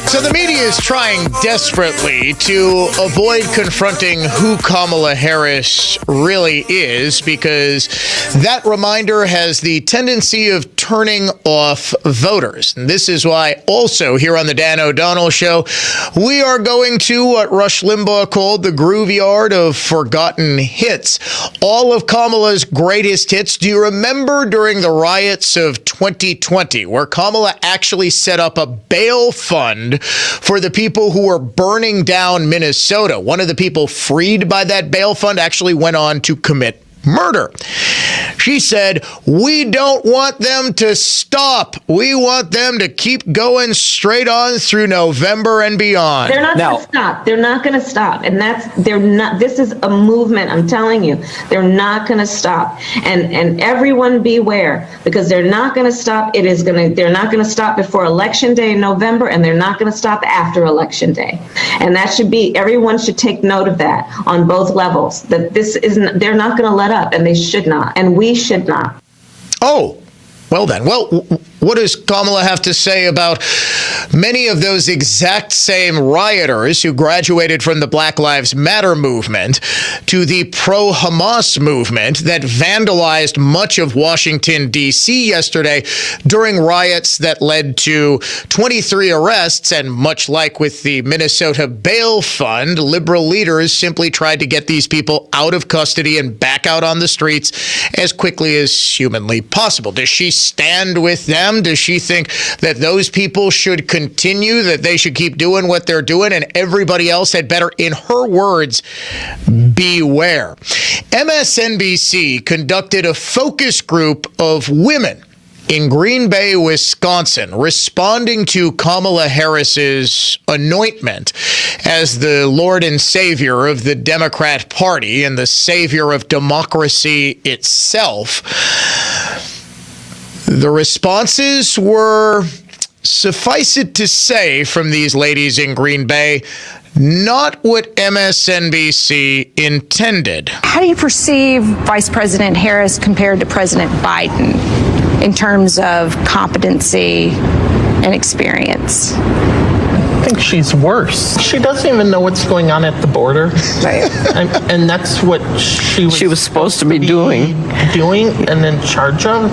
So the media is trying desperately to avoid confronting who Kamala Harris really is, because that reminder has the tendency of turning off voters. And this is why also here on the Dan O'Donnell Show, we are going to what Rush Limbaugh called the graveyard of forgotten hits. All of Kamala's greatest hits. Do you remember during the riots of 2020 where Kamala actually set up a bail fund for the people who were burning down Minnesota? One of the people freed by that bail fund actually went on to commit murder. She said, we don't want them to stop. We want them to keep going straight on through November and beyond. They're not going to stop. They're not going to stop. And they're not, this is a movement. I'm telling you, they're not going to stop. And everyone beware, because they're not going to stop. They're not going to stop before Election Day in November, and they're not going to stop after Election Day. And that should be, everyone should take note of that on both levels, that they're not going to let up, and they should not. And we should not. Oh, well then. Well, what does Kamala have to say about many of those exact same rioters who graduated from the Black Lives Matter movement to the pro-Hamas movement that vandalized much of Washington, D.C. yesterday during riots that led to 23 arrests? And much like with the Minnesota bail fund, liberal leaders simply tried to get these people out of custody and back out on the streets as quickly as humanly possible. Does she stand with them? Does she think that those people should continue, that they should keep doing what they're doing, and everybody else had better, in her words, beware? MSNBC conducted a focus group of women in Green Bay, Wisconsin, responding to Kamala Harris's anointment as the Lord and Savior of the Democrat Party and the savior of democracy itself. The responses were, suffice it to say, from these ladies in Green Bay, not what MSNBC intended. How do you perceive Vice President Harris compared to President Biden in terms of competency and experience? I think she's worse. She doesn't even know what's going on at the border. Right. And that's what she was supposed to be doing and in charge of.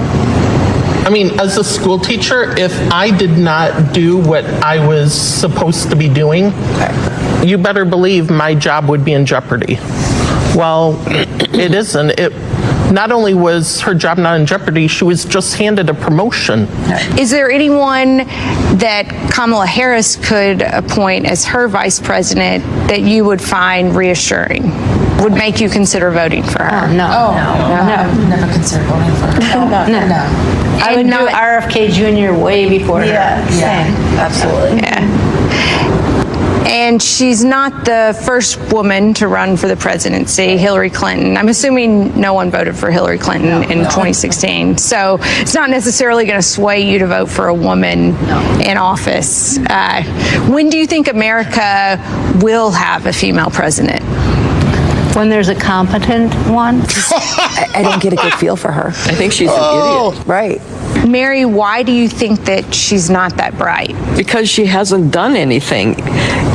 I mean, as a school teacher, if I did not do what I was supposed to be doing, you better believe my job would be in jeopardy. Well, it isn't. Not only was her job not in jeopardy, she was just handed a promotion. Is there anyone that Kamala Harris could appoint as her vice president that you would find reassuring, would make you consider voting for her? No. Never consider voting for her. No. I would do RFK Jr. way before her. Yeah, absolutely. Yeah. And she's not the first woman to run for the presidency, Hillary Clinton. I'm assuming no one voted for Hillary Clinton in 2016. So it's not necessarily going to sway you to vote for a woman in office. When do you think America will have a female president? When there's a competent one? I don't get a good feel for her. I think she's an idiot. Right. Mary, why do you think that she's not that bright? Because she hasn't done anything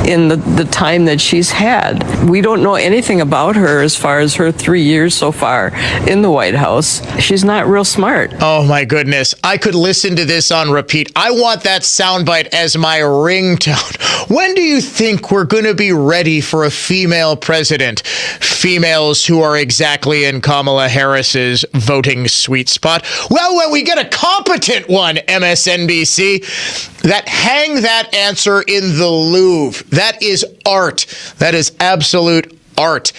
in the time that she's had. We don't know anything about her as far as her 3 years so far in the White House. She's not real smart. Oh my goodness. I could listen to this on repeat. I want that soundbite as my ringtone. When do you think we're going to be ready for a female president? Females who are exactly in Kamala Harris's voting sweet spot. Well, when we get a competent one, MSNBC, hang that answer in the Louvre. That is art. That is absolute art.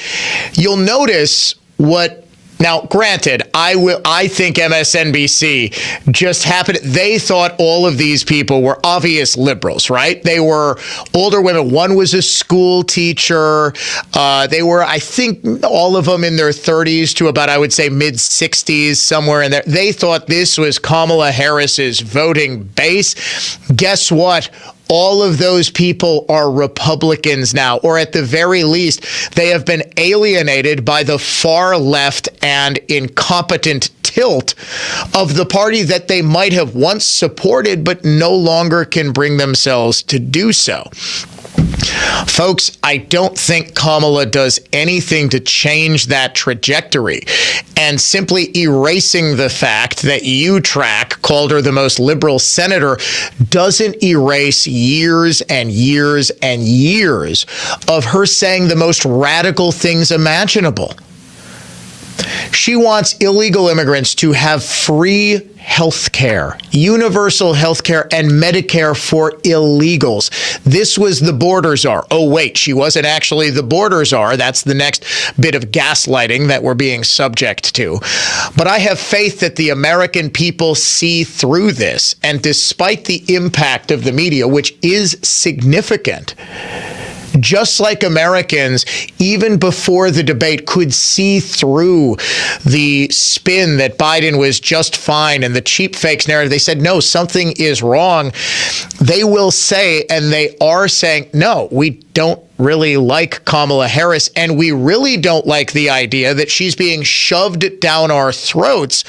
You'll notice what. Now, granted, I think MSNBC just happened. They thought all of these people were obvious liberals, right? They were older women. One was a school teacher. They were, I think, all of them in their 30s to about, I would say, mid-60s, somewhere in there. They thought this was Kamala Harris's voting base. Guess what? All of those people are Republicans now, or at the very least, they have been alienated by the far left and incompetent tilt of the party that they might have once supported, but no longer can bring themselves to do so. Folks, I don't think Kamala does anything to change that trajectory. And simply erasing the fact that UTRAC called her the most liberal senator doesn't erase years and years and years of her saying the most radical things imaginable. She wants illegal immigrants to have free health care, universal health care, and Medicare for illegals. This was the border czar. Oh, wait, she wasn't actually the border czar. That's the next bit of gaslighting that we're being subject to. But I have faith that the American people see through this. And despite the impact of the media, which is significant, just like Americans, even before the debate, could see through the spin that Biden was just fine and the cheap fakes narrative. They said, no, something is wrong. They will say, and they are saying, no, we don't really like Kamala Harris, and we really don't like the idea that she's being shoved down our throats,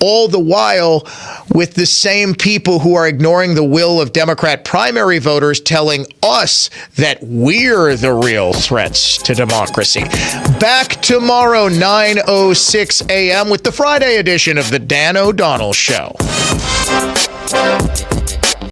all the while with the same people who are ignoring the will of Democrat primary voters telling us that we're the real threats to democracy. Back tomorrow, 9:06 a.m. with the Friday edition of the Dan O'Donnell Show.